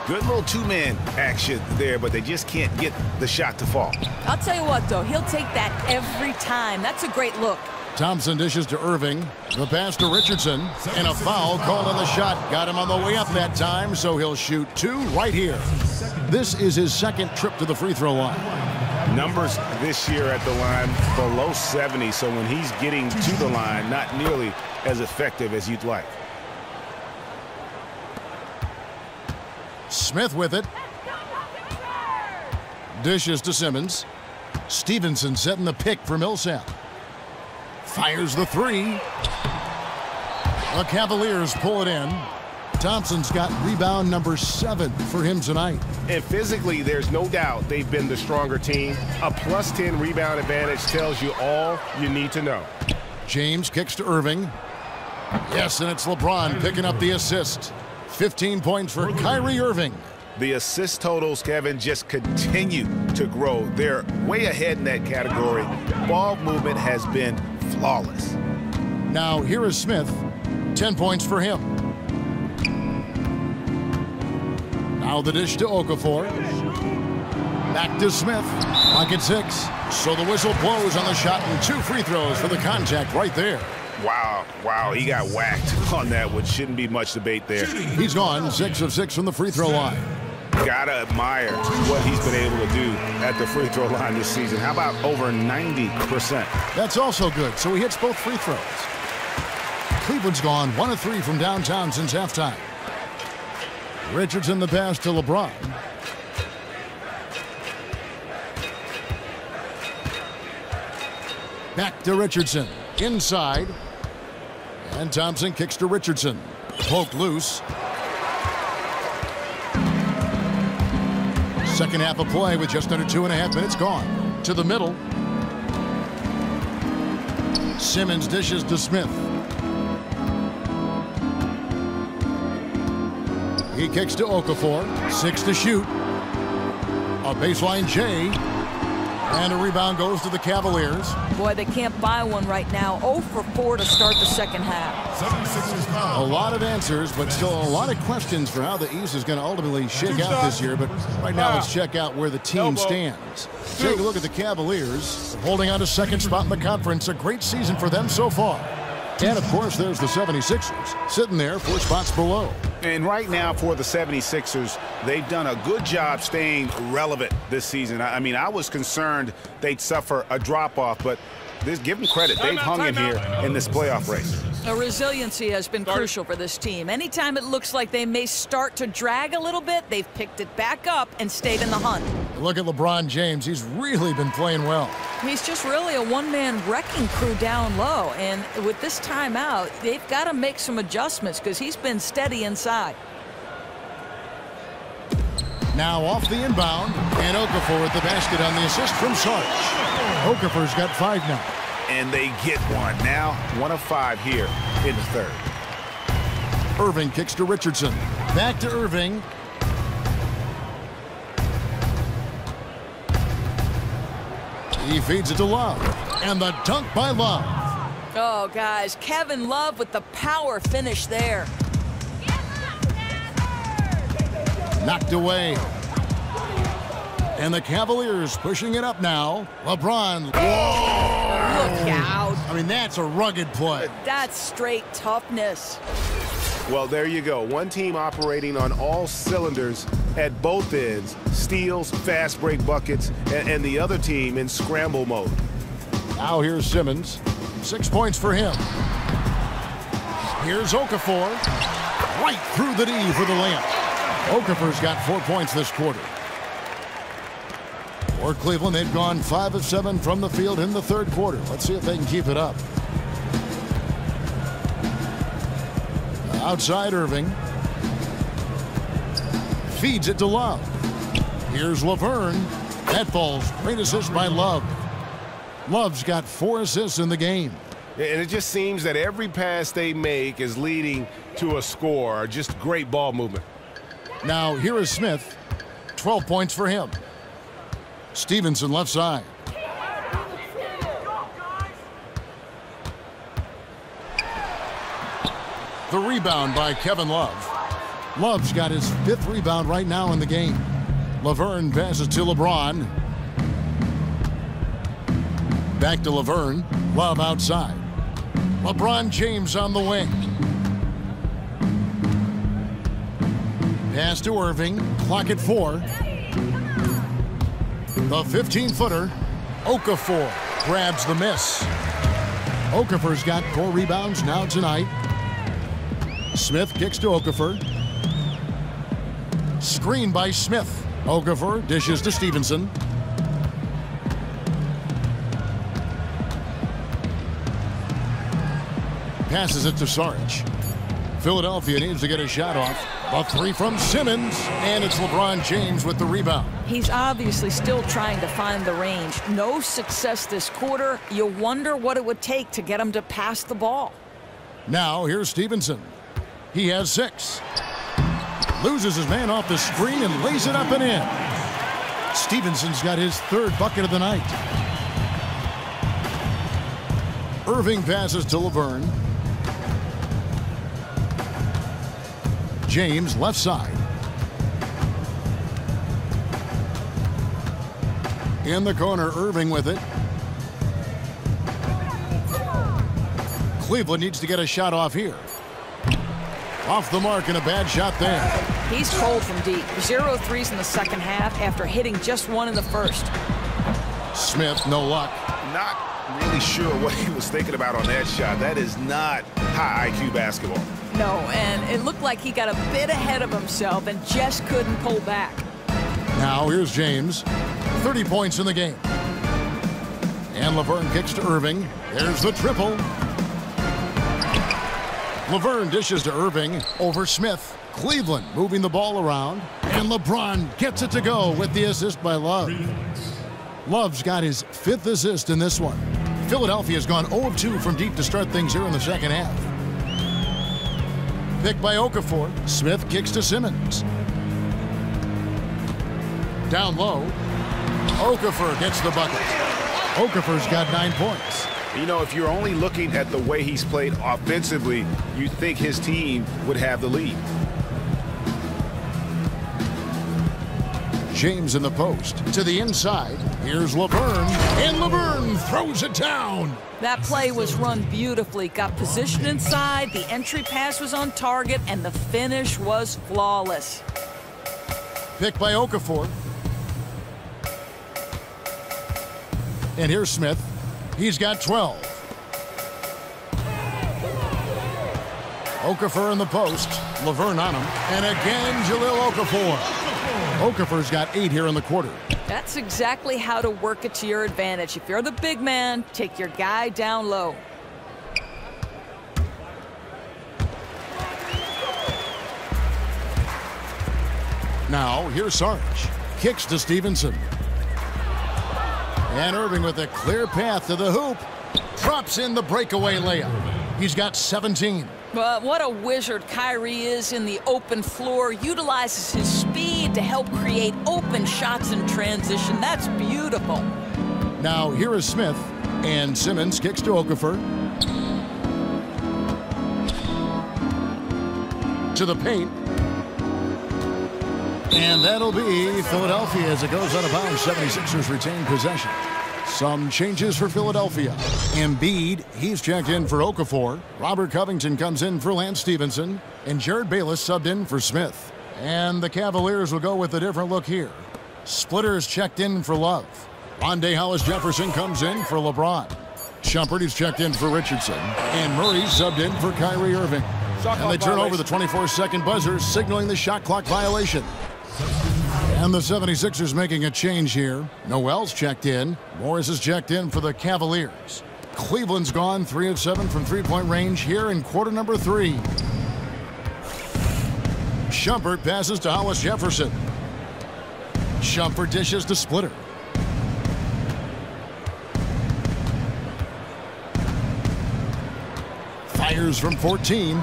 Good little two-man action there, but they just can't get the shot to fall. I'll tell you what, though. He'll take that every time. That's a great look. Thompson dishes to Irving. The pass to Richardson. And a foul called on the shot. Got him on the way up that time, so he'll shoot 2 right here. This is his second trip to the free throw line. Numbers this year at the line below 70, so when he's getting to the line, not nearly as effective as you'd like. Smith with it. Dishes to Simmons. Stevenson setting the pick for Millsap. Fires the 3. The Cavaliers pull it in. Thompson's got rebound number 7 for him tonight. And physically, there's no doubt they've been the stronger team. A plus 10 rebound advantage tells you all you need to know. James kicks to Irving. Yes, and it's LeBron picking up the assist. 15 points for Kyrie Irving. The assist totals, Kevin, just continue to grow. They're way ahead in that category. Ball movement has been flawless. Now here is Smith. 10 points for him. Now the dish to Okafor. Back to Smith. Pocket 6. So the whistle blows on the shot and 2 free throws for the contact right there. Wow, he got whacked on that, which shouldn't be much debate there. He's gone 6 of 6 from the free throw line. Gotta admire what he's been able to do at the free throw line this season. How about over 90%? That's also good, so he hits both free throws. Cleveland's gone 1 of 3 from downtown since halftime. Richardson the pass to LeBron. Back to Richardson. Inside. And Thompson kicks to Richardson. Poked loose. Second half of play with just under 2.5 minutes gone. To the middle. Simmons dishes to Smith. He kicks to Okafor. 6 to shoot. A baseline J. And a rebound goes to the Cavaliers. Boy, they can't buy one right now. 0 for 4 to start the second half. A lot of answers, but still a lot of questions for how the East is going to ultimately shake out this year. But right now, let's check out where the team stands. Take a look at the Cavaliers, holding on to second spot in the conference. A great season for them so far. And, of course, there's the 76ers, sitting there 4 spots below. And right now for the 76ers, they've done a good job staying relevant this season. I mean, I was concerned they'd suffer a drop-off, but give them credit. They've hung in here in this playoff race. Resiliency has been crucial for this team. Anytime it looks like they may start to drag a little bit, they've picked it back up and stayed in the hunt. Look at LeBron James. He's really been playing well. He's just really a one-man wrecking crew down low. And with this timeout, they've got to make some adjustments because he's been steady inside. Now off the inbound, and Okafor at the basket on the assist from Sarge. Okafor's got 5 now. And they get one. Now 1 of 5 here in the third. Irving kicks to Richardson. Back to Irving. He feeds it to Love. And the dunk by Love. Oh, guys, Kevin Love with the power finish there. Knocked away. And the Cavaliers pushing it up now. LeBron. Whoa! Look out. I mean, that's a rugged play. That's straight toughness. Well, there you go. One team operating on all cylinders at both ends. Steals, fast break buckets, and the other team in scramble mode. Now here's Simmons. 6 points for him. Here's Okafor. Right through the D for the layup. Okafor's got 4 points this quarter. For Cleveland, they've gone 5 of 7 from the field in the third quarter. Let's see if they can keep it up. Outside Irving. Feeds it to Love. Here's Laverne. That falls. Great assist by Love. Love's got 4 assists in the game. And it just seems that every pass they make is leading to a score. Just great ball movement. Now here is Smith. 12 points for him. Stevenson left side. The rebound by Kevin Love. Love's got his 5th rebound right now in the game. Laverne passes to LeBron. Back to Laverne. Love outside. LeBron James on the wing. Pass to Irving. Clock at 4. The 15-footer. Okafor grabs the miss. Okafor's got 4 rebounds now tonight. Smith kicks to Okafor. Screen by Smith. Okafor dishes to Stevenson. Passes it to Sarge. Philadelphia needs to get a shot off. A 3 from Simmons, and it's LeBron James with the rebound. He's obviously still trying to find the range. No success this quarter. You wonder what it would take to get him to pass the ball. Now here's Stevenson. He has 6. Loses his man off the screen and lays it up and in. Stevenson's got his 3rd bucket of the night. Irving passes to Laverne. James left side. In the corner, Irving with it. Cleveland needs to get a shot off here. Off the mark and a bad shot there. He's cold from deep. 0 threes in the second half after hitting just 1 in the first. Smith, no luck. Not really sure what he was thinking about on that shot. That is not high IQ basketball. No, and it looked like he got a bit ahead of himself and just couldn't pull back. Now here's James. 30 points in the game. And Laverne kicks to Irving. There's the triple. Laverne dishes to Irving over Smith. Cleveland moving the ball around. And LeBron gets it to go with the assist by Love. Love's got his 5th assist in this one. Philadelphia's gone 0 of 2 from deep to start things here in the second half. Picked by Okafor. Smith kicks to Simmons. Down low. Okafor gets the bucket. Okafor's got 9 points. You know, if you're only looking at the way he's played offensively, you think his team would have the lead. James in the post. To the inside. Here's Laverne. And Laverne throws it down. That play was run beautifully. Got positioned inside. The entry pass was on target. And the finish was flawless. Picked by Okafor. And here's Smith. He's got 12. Okafor in the post. Laverne on him. And again, Jahlil Okafor. Okafor's got 8 here in the quarter. That's exactly how to work it to your advantage. If you're the big man, take your guy down low. Now, here's Sarge. Kicks to Stevenson. And Irving with a clear path to the hoop. Drops in the breakaway layup. He's got 17. But what a wizard Kyrie is in the open floor. Utilizes his speed to help create open shots in transition. That's beautiful. Now, here is Smith. And Simmons kicks to Okafor. To the paint. And that'll be Philadelphia as it goes out of bounds. 76ers retain possession. Some changes for Philadelphia. Embiid, he's checked in for Okafor. Robert Covington comes in for Lance Stevenson. And Jared Bayless subbed in for Smith. And the Cavaliers will go with a different look here. Splitters checked in for Love. Rondé Hollis-Jefferson comes in for LeBron. Shumpert is checked in for Richardson. And Murray subbed in for Kyrie Irving. And they turn over the 24-second buzzer, signaling the shot clock violation. And the 76ers making a change here. Noel's checked in. Morris is checked in for the Cavaliers. Cleveland's gone 3 of 7 from three-point range here in quarter number 3. Shumpert passes to Hollis-Jefferson. Shumpert dishes to Splitter. Fires from 14.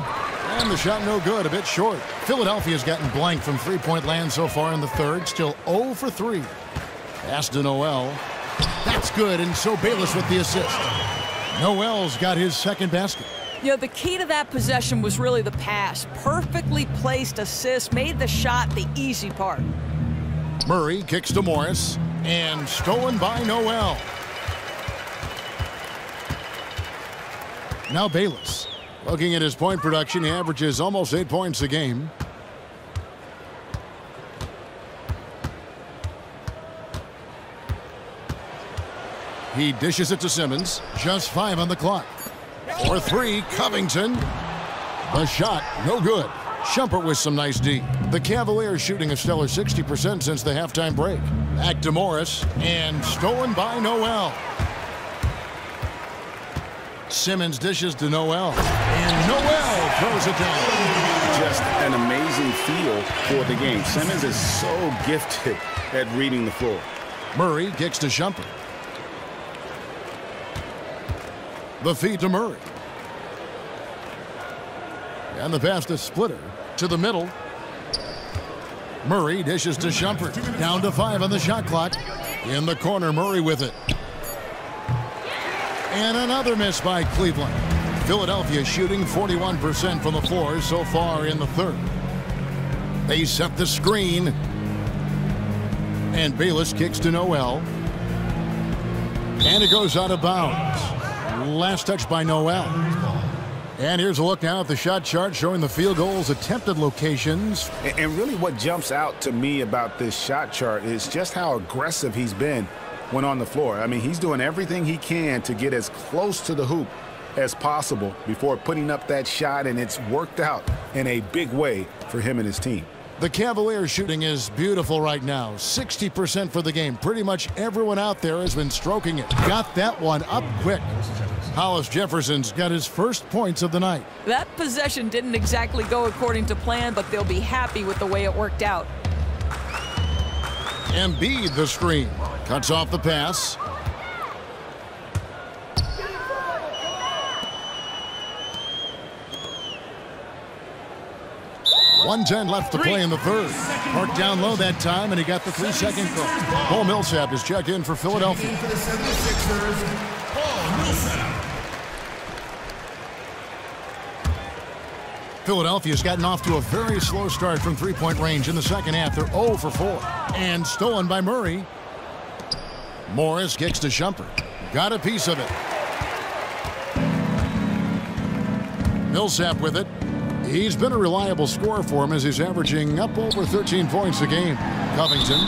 And the shot no good, a bit short. Philadelphia's gotten blank from three-point land so far in the third. Still 0 for 3. Pass to Noel. That's good, and so Bayless with the assist. Noel's got his second basket. You know, the key to that possession was really the pass. Perfectly placed assist, made the shot the easy part. Murray kicks to Morris, and stolen by Noel. Now Bayless. Looking at his point production, he averages almost 8 points a game. He dishes it to Simmons. Just 5 on the clock. For 3, Covington. The shot, no good. Shumpert with some nice D. The Cavaliers shooting a stellar 60% since the halftime break. Back to Morris, and stolen by Noel. Simmons dishes to Noel. And Noel throws it down. Just an amazing feel for the game. Simmons is so gifted at reading the floor. Murray kicks to Shumpert. The feed to Murray. And the pass to Splitter. To the middle. Murray dishes to Shumpert. Down to 5 on the shot clock. In the corner, Murray with it. And another miss by Cleveland. Philadelphia shooting 41% from the floor so far in the third. They set the screen. And Bayless kicks to Noel. And it goes out of bounds. Last touch by Noel. And here's a look now at the shot chart showing the field goals attempted locations. And really what jumps out to me about this shot chart is just how aggressive he's been when on the floor. I mean, he's doing everything he can to get as close to the hoop as possible before putting up that shot, and it's worked out in a big way for him and his team. The Cavaliers shooting is beautiful right now. 60% for the game. Pretty much everyone out there has been stroking it. Got that one up quick. Hollis Jefferson's got his first points of the night. That possession didn't exactly go according to plan, but they'll be happy with the way it worked out. Embiid the screen. Cuts off the pass. .110 left to play in the third. Parked down low that time, and he got the 3-second call. Paul Millsap is checked in for Philadelphia. For the 76ers, Paul Millsap. Philadelphia's gotten off to a very slow start from three-point range in the second half. They're 0 for 4. And stolen by Murray. Morris kicks to Shumpert. Got a piece of it. Millsap with it. He's been a reliable scorer for him as he's averaging up over 13 points a game. Covington.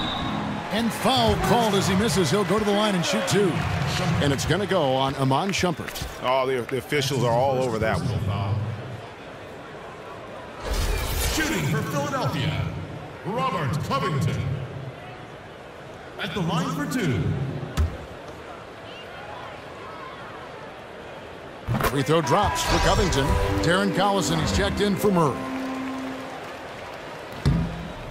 And foul called as he misses. He'll go to the line and shoot 2. And it's going to go on Iman Shumpert. Oh, the officials are all over that one. Shooting for Philadelphia, Robert Covington. At the line for 2. Free throw drops for Covington. Darren Collison, he's checked in for Murray.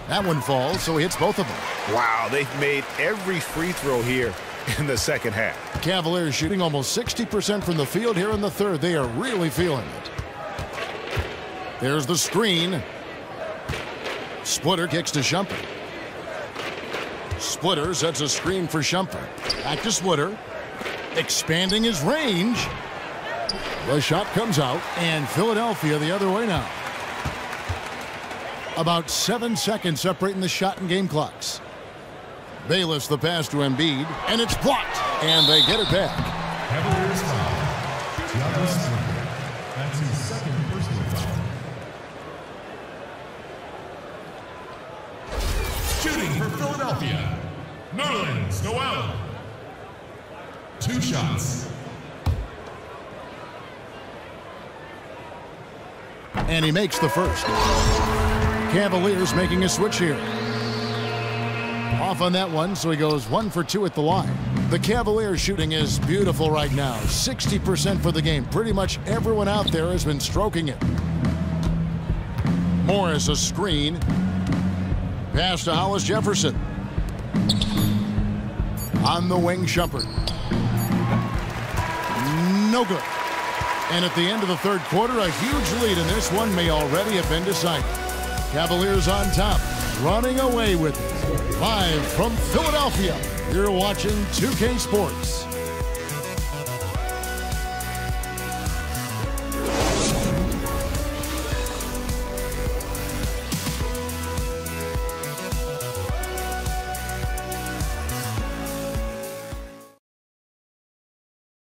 That one falls, so he hits both of them. Wow, they've made every free throw here in the second half. Cavaliers shooting almost 60% from the field here in the third. They are really feeling it. There's the screen. Splitter kicks to Shumpert. Splitter sets a screen for Shumpert. Back to Splitter. Expanding his range. The shot comes out, and Philadelphia the other way now. About 7 seconds separating the shot and game clocks. Bayless the pass to Embiid, and it's blocked, and they get it back. Cavaliers foul. Thiago Splitter. That's his second personal foul. Shooting for Philadelphia, Nerlens Noel. 2 shots. And he makes the first. Cavaliers making a switch here. Off on that one, so he goes 1 for 2 at the line. The Cavaliers shooting is beautiful right now. 60% for the game. Pretty much everyone out there has been stroking it. Morris a screen. Pass to Hollis Jefferson. On the wing, Shumpert. No good. And at the end of the third quarter, a huge lead in this one may already have been decided. Cavaliers on top, running away with it. Live from Philadelphia, you're watching 2K Sports.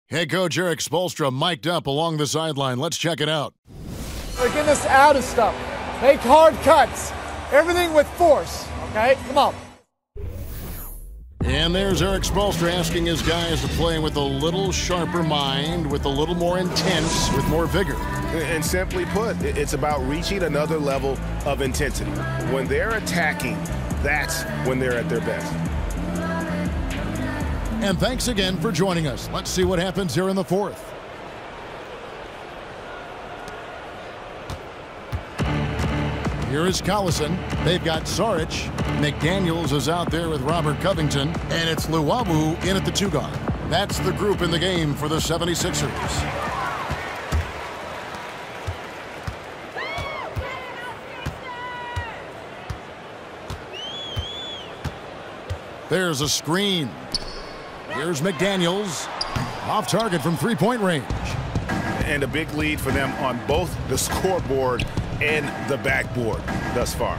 Head coach Erik Spoelstra mic'd up along the sideline. Let's check it out. They're getting us out of stuff. Make hard cuts. Everything with force, okay? Come on. And there's Erik Spoelstra asking his guys to play with a little sharper mind, with a little more intense, with more vigor. And simply put, it's about reaching another level of intensity. When they're attacking, that's when they're at their best. And thanks again for joining us. Let's see what happens here in the fourth. Here is Collison. They've got Saric. McDaniels is out there with Robert Covington. And it's Luwawu in at the 2 guard. That's the group in the game for the 76ers. There's a screen. Here's McDaniels. Off target from three-point range. And a big lead for them on both the scoreboard and the backboard thus far.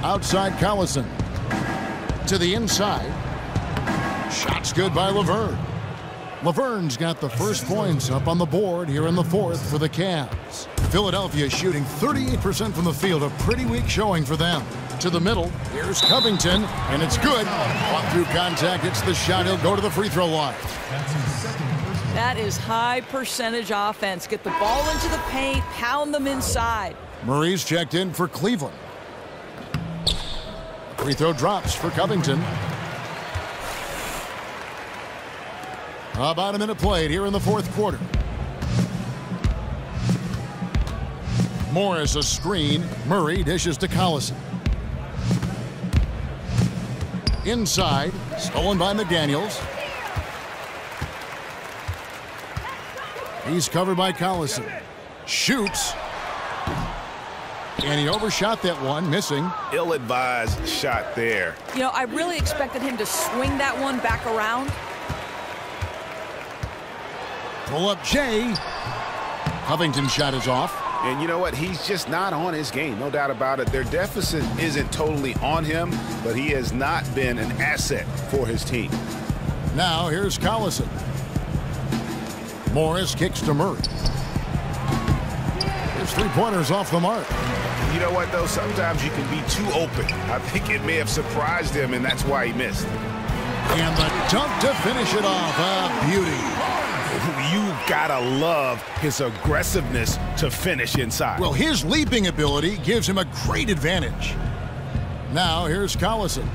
Outside Collison. To the inside. Shot's good by Laverne. Laverne's got the first points up on the board here in the fourth for the Cavs. Philadelphia shooting 38% from the field, a pretty weak showing for them. To the middle, here's Covington, and it's good. Fought through contact, it's the shot, he'll go to the free throw line. That's his second personal That is high percentage offense. Get the ball into the paint, pound them inside. Murray's checked in for Cleveland. Free throw drops for Covington. About a minute played here in the fourth quarter. Morris a screen. Murray dishes to Collison. Inside, stolen by McDaniels. He's covered by Collison. Shoots. And he overshot that one, missing. Ill-advised shot there. You know, I really expected him to swing that one back around. Pull up Jay. Covington's shot is off. And you know what? He's just not on his game, no doubt about it. Their deficit isn't totally on him, but he has not been an asset for his team. Now here's Collison. Morris kicks to Murray. His three-pointers off the mark. You know what, though? Sometimes you can be too open. I think it may have surprised him, and that's why he missed. And the dunk to finish it off. A beauty. You gotta love his aggressiveness to finish inside. Well, his leaping ability gives him a great advantage. Now here's Collison.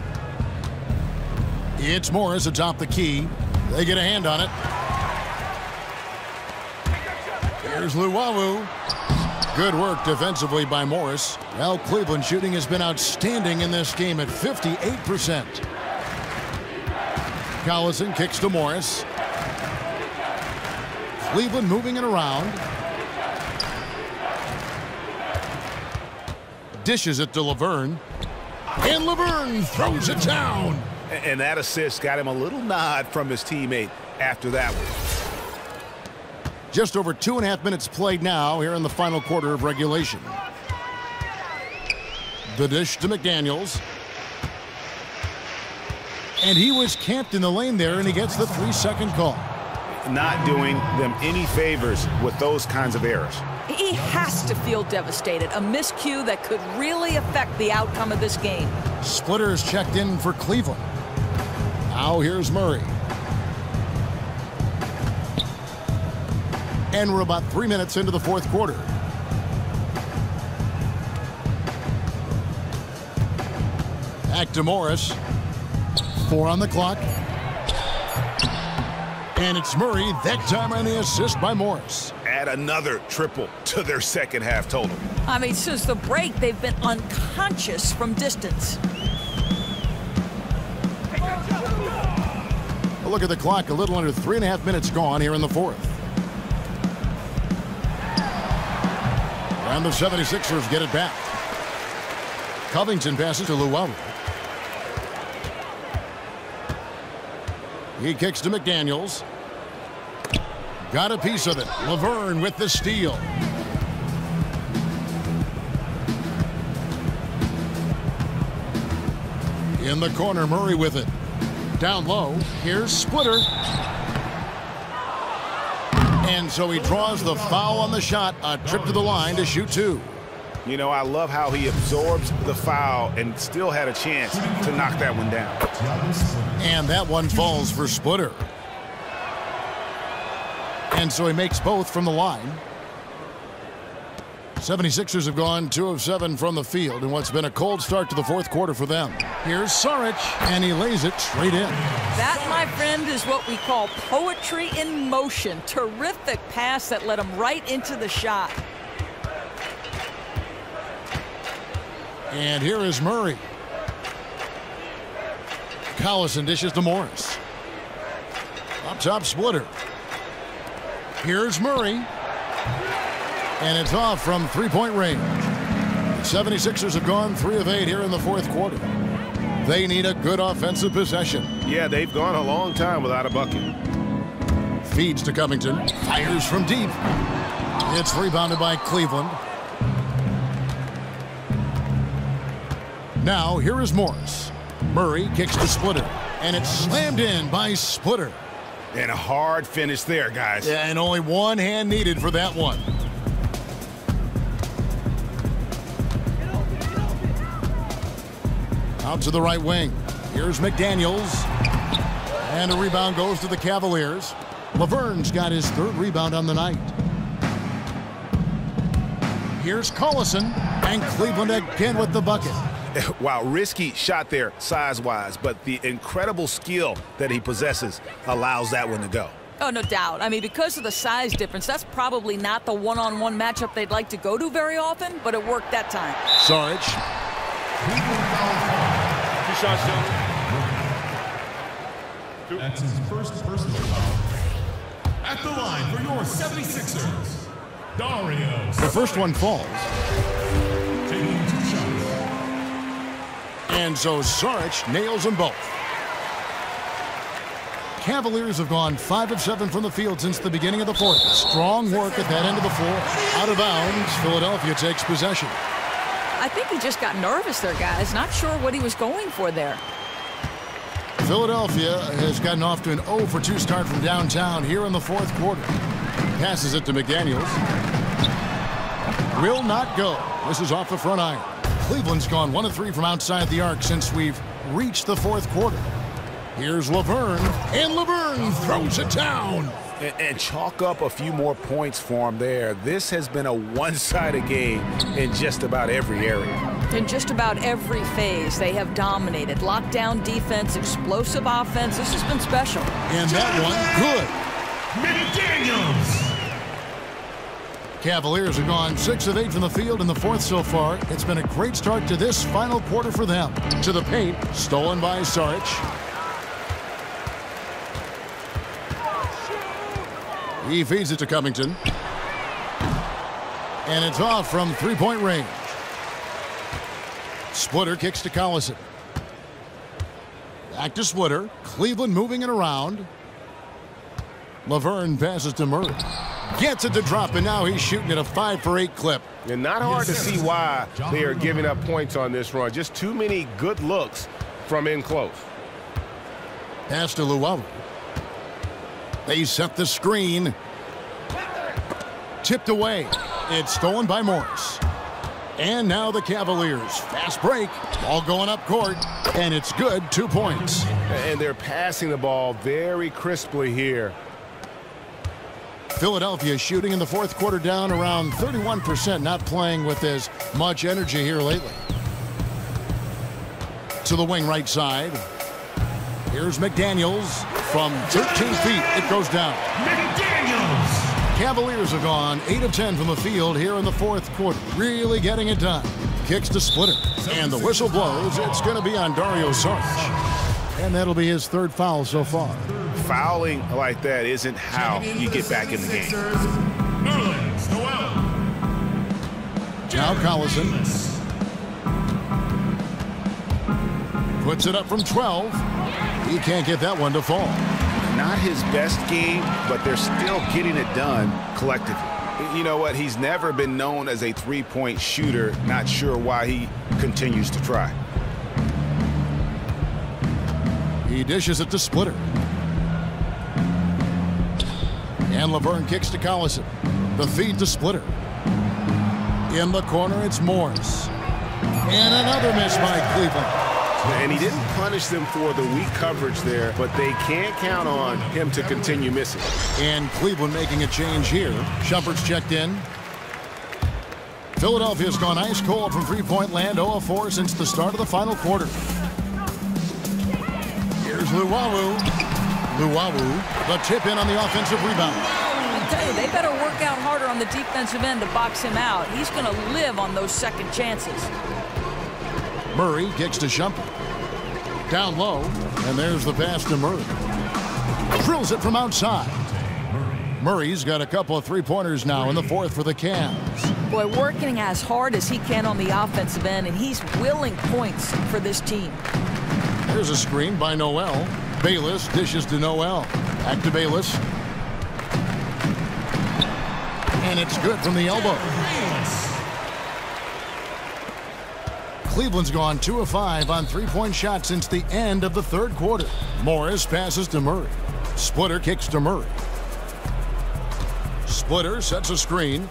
It's Morris atop the key. They get a hand on it. Here's Luwawu. Good work defensively by Morris. Well, Cleveland shooting has been outstanding in this game at 58%. Collison kicks to Morris. Cleveland moving it around. Dishes it to Laverne. And Laverne throws it down. And that assist got him a little nod from his teammate after that one. Just over 2.5 minutes played now here in the final quarter of regulation. The dish to McDaniels. And he was camped in the lane there, and he gets the 3-second call. Not doing them any favors with those kinds of errors. He has to feel devastated. A miscue that could really affect the outcome of this game. Splitter's checked in for Cleveland. Now here's Murray. And we're about 3 minutes into the fourth quarter. Back to Morris. 4 on the clock. And it's Murray, that time on the assist by Morris. Add another triple to their second half total. I mean, since the break, they've been unconscious from distance. A look at the clock, a little under 3.5 minutes gone here in the fourth. And the 76ers get it back. Covington passes to Luwawu. He kicks to McDaniels. Got a piece of it. Laverne with the steal. In the corner, Murray with it. Down low, here's Splitter. And so he draws the foul on the shot. A trip to the line to shoot 2. You know, I love how he absorbs the foul and still had a chance to knock that one down. And that one falls for Splitter. And so he makes both from the line. 76ers have gone 2 of 7 from the field in what's been a cold start to the fourth quarter for them. Here's Saric, and he lays it straight in. That, my friend, is what we call poetry in motion. Terrific pass that led him right into the shot. And here is Murray. Collison dishes to Morris. Up top, Splitter. Here's Murray. And it's off from three-point range. The 76ers have gone 3 of 8 here in the fourth quarter. They need a good offensive possession. Yeah, they've gone a long time without a bucket. Feeds to Covington. Fires from deep. It's rebounded by Cleveland. Now, here is Morris. Murray kicks to Splitter. And it's slammed in by Splitter. And a hard finish there, guys. Yeah, and only one hand needed for that one. Out to the right wing. Here's McDaniels. And a rebound goes to the Cavaliers. Laverne's got his 3rd rebound on the night. Here's Collison, and Cleveland again with the bucket. Wow, risky shot there size-wise, but the incredible skill that he possesses allows that one to go. Oh, no doubt. I mean, because of the size difference, that's probably not the one-on-one matchup they'd like to go to very often, but it worked that time. Saric. 2 shots, gentlemen. That's his first personal foul. At the line for your 76ers, Dario. The first one falls. Taking 2 shots. And so Saric nails them both. Cavaliers have gone 5 of 7 from the field since the beginning of the 4th. Strong work at that end of the floor. Out of bounds, Philadelphia takes possession. I think he just got nervous there, guys. Not sure what he was going for there. Philadelphia has gotten off to an 0 for 2 start from downtown here in the 4th quarter. Passes it to McDaniels. Will not go. This is off the front iron. Cleveland's gone 1 of 3 from outside the arc since we've reached the 4th quarter. Here's Laverne, and Laverne throws it down. And chalk up a few more points for him there. This has been a one-sided game in just about every area. In just about every phase, they have dominated. Lockdown defense, explosive offense. This has been special. And that one, good. McDaniels. Cavaliers have gone 6 of 8 from the field in the 4th so far. It's been a great start to this final quarter for them. To the paint, stolen by Saric. He feeds it to Covington. And it's off from 3-point range. Splitter kicks to Collison. Back to Splitter. Cleveland moving it around. Laverne passes to Murray. Gets it to drop, and now he's shooting at a 5 for 8 clip. And not hard to see why they are giving up points on this run. Just too many good looks from in close. Pass to Luwawu. They set the screen. Tipped away. It's stolen by Morris. And now the Cavaliers. Fast break. Ball going up court. And it's good. 2 points. And they're passing the ball very crisply here. Philadelphia shooting in the 4th quarter down around 31%. Not playing with as much energy here lately. To the wing right side. Here's McDaniels. From 13 feet, it goes down. McDaniels. Cavaliers have gone 8 of 10 from the field here in the 4th quarter. Really getting it done. Kicks to Splitter. And the whistle blows. It's going to be on Dario Saric. And that'll be his 3rd foul so far. Fouling like that isn't how you get back in the game. Nerlens Noel. Now Collison. Puts it up from 12. He can't get that one to fall. Not his best game, but they're still getting it done collectively. You know what? He's never been known as a 3-point shooter. Not sure why he continues to try. He dishes it to Splitter. And Laverne kicks to Collison. The feed to Splitter. In the corner, it's Morris. And another miss by Cleveland. And he didn't punish them for the weak coverage there, but they can't count on him to continue missing. And Cleveland making a change here. Shumpert's checked in. Philadelphia's gone ice cold from 3-point land, 0 of 4 since the start of the final quarter. Here's Luwawu. Luwawu, the tip in on the offensive rebound. I tell you, they better work out harder on the defensive end to box him out. He's going to live on those second chances. Murray kicks to Shumpert. Down low, and there's the pass to Murray. Drills it from outside. Murray's got a couple of 3-pointers now in the 4th for the Cavs. Boy, working as hard as he can on the offensive end, and he's willing points for this team. Here's a screen by Noel. Bayless dishes to Noel. Back to Bayless. And it's good from the elbow. Cleveland's gone 2 of 5 on 3-point shots since the end of the 3rd quarter. Morris passes to Murray. Splitter kicks to Murray. Splitter sets a screen.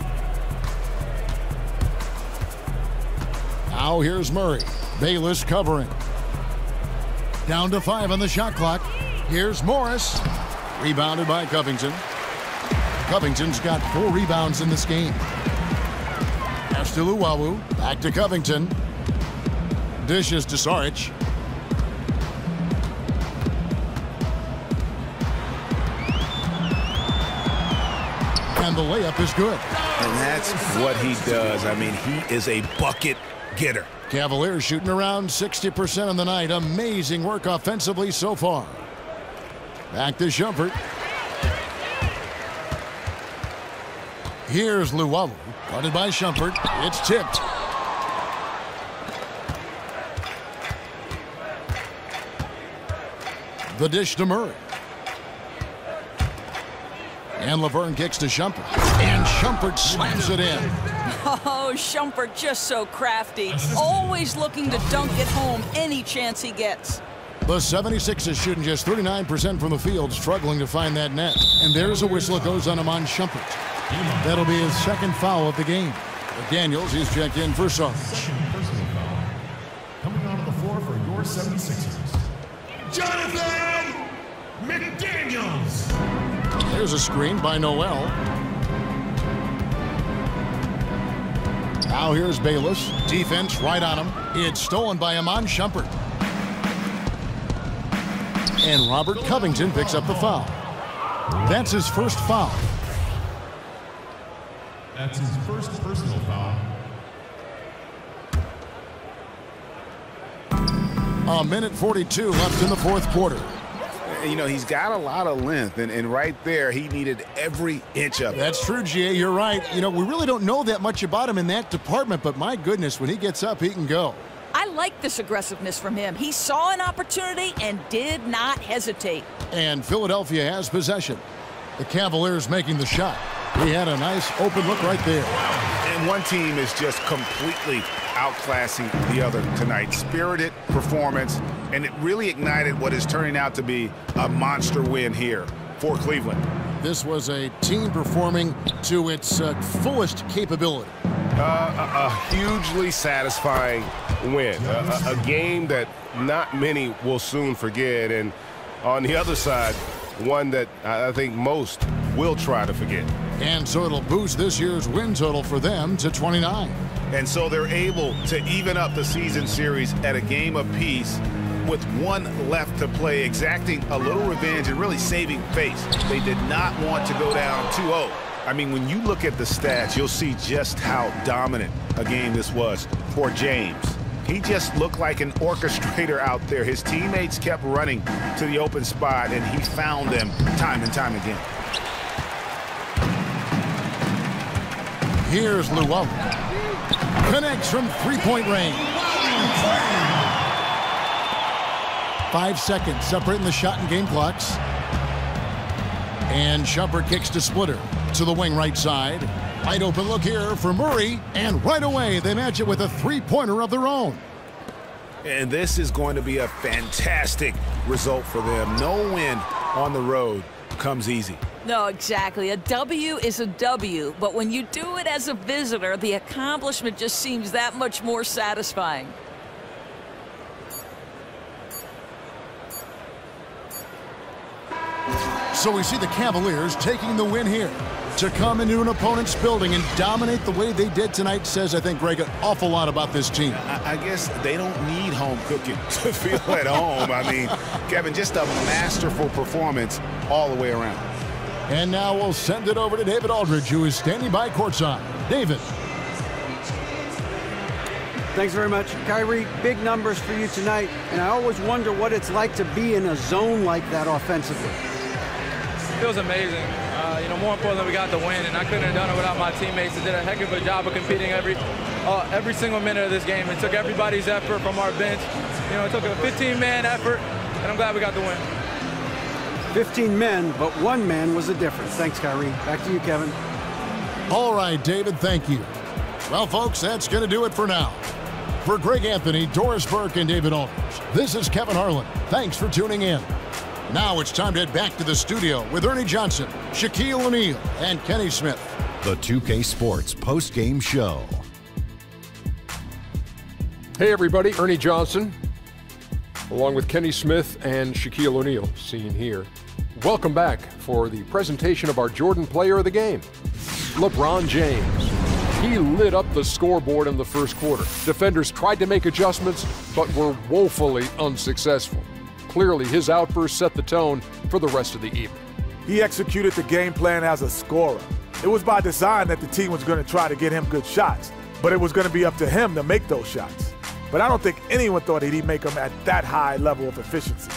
Now here's Murray. Bayless covering. Down to 5 on the shot clock. Here's Morris. Rebounded by Covington. Covington's got 4 rebounds in this game. Pass to Luwawu. Back to Covington. Dishes to Saric. And the layup is good. And that's what he does. I mean, he is a bucket getter. Cavaliers shooting around 60% on the night. Amazing work offensively so far. Back to Shumpert. Here's Luwawu. Guarded by Shumpert. It's tipped. The dish to Murray. And Laverne kicks to Shumpert. And Shumpert slams it in. Oh, Shumpert just so crafty. Always looking to dunk it home any chance he gets. The 76ers shooting just 39% from the field, struggling to find that net. And there's a whistle that goes on Iman Shumpert. That'll be his second foul of the game. McDaniels, he's checked in for Saric. Second personal foul. Coming onto the floor for your 76ers, Jonathan McDaniels. There's a screen by Noel. Now here's Bayless. Defense right on him. It's stolen by Iman Shumpert. And Robert Covington picks up the foul. That's his first foul. That's his first personal foul. A minute 42 left in the fourth quarter. You know, he's got a lot of length, and right there, he needed every inch of it. That's true, G.A. You're right. You know, we really don't know that much about him in that department, but my goodness, when he gets up, he can go. I like this aggressiveness from him. He saw an opportunity and did not hesitate. And Philadelphia has possession. The Cavaliers making the shot. He had a nice open look right there. And one team is just completely outclassing the other tonight. Spirited performance, and it really ignited what is turning out to be a monster win here for Cleveland. This was a team performing to its fullest capability. A hugely satisfying win. A game that not many will soon forget. And on the other side, one that I think most will try to forget. And so it'll boost this year's win total for them to 29. And so they're able to even up the season series at a game apiece with one left to play, exacting a little revenge and really saving face. They did not want to go down 2-0. I mean, when you look at the stats, you'll see just how dominant a game this was for James. He just looked like an orchestrator out there. His teammates kept running to the open spot, and he found them time and time again. Here's Luwawu. Connects from three-point range. 5 seconds separating the shot and game clocks. And Shumpert kicks to Splitter to the wing right side. Wide open look here for Murray. And right away, they match it with a three-pointer of their own. And this is going to be a fantastic result for them. No win on the road comes easy. No, exactly. A W is a W, but when you do it as a visitor, the accomplishment just seems that much more satisfying. So we see the Cavaliers taking the win here. To come into an opponent's building and dominate the way they did tonight says, I think, Greg, an awful lot about this team. I guess they don't need home cooking to feel at home. I mean, Kevin, just a masterful performance all the way around. And now we'll send it over to David Aldridge, who is standing by courtside. David. Thanks very much. Kyrie, big numbers for you tonight, and I always wonder what it's like to be in a zone like that offensively. It was amazing. You know, more importantly, we got the win, and I couldn't have done it without my teammates. They did a heck of a job of competing every single minute of this game. It took everybody's effort from our bench. You know, it took a 15-man effort, and I'm glad we got the win. 15 men, but one man was the difference. Thanks, Kyrie. Back to you, Kevin. All right, David, thank you. Well, folks, that's going to do it for now. For Greg Anthony, Doris Burke, and David Aldridge, this is Kevin Harlan. Thanks for tuning in. Now it's time to head back to the studio with Ernie Johnson, Shaquille O'Neal, and Kenny Smith. The 2K Sports post-game show. Hey, everybody. Ernie Johnson, along with Kenny Smith and Shaquille O'Neal, seen here. Welcome back for the presentation of our Jordan Player of the Game, LeBron James. He lit up the scoreboard in the first quarter. Defenders tried to make adjustments, but were woefully unsuccessful. Clearly, his outburst set the tone for the rest of the evening. He executed the game plan as a scorer. It was by design that the team was going to try to get him good shots, but it was going to be up to him to make those shots. But I don't think anyone thought he'd make them at that high level of efficiency.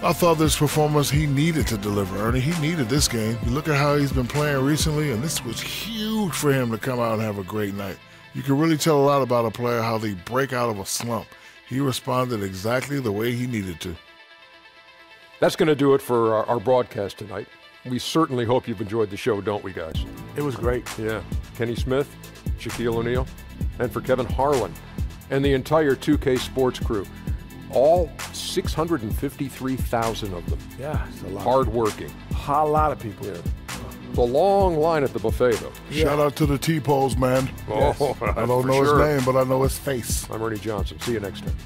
I thought this performance he needed to deliver, Ernie. He needed this game. You look at how he's been playing recently, and this was huge for him to come out and have a great night. You can really tell a lot about a player, how they break out of a slump. He responded exactly the way he needed to. That's going to do it for our broadcast tonight. We certainly hope you've enjoyed the show, don't we, guys? It was great. Yeah. Kenny Smith, Shaquille O'Neal, and for Kevin Harlan and the entire 2K Sports crew. All 653,000 of them. Yeah, it's a lot. Hard-working. A lot of people. Yeah. The long line at the buffet, though. Yeah. Shout out to the T-Pose, man. Oh, yes. I don't know his name, but I know his face. I'm Ernie Johnson. See you next time.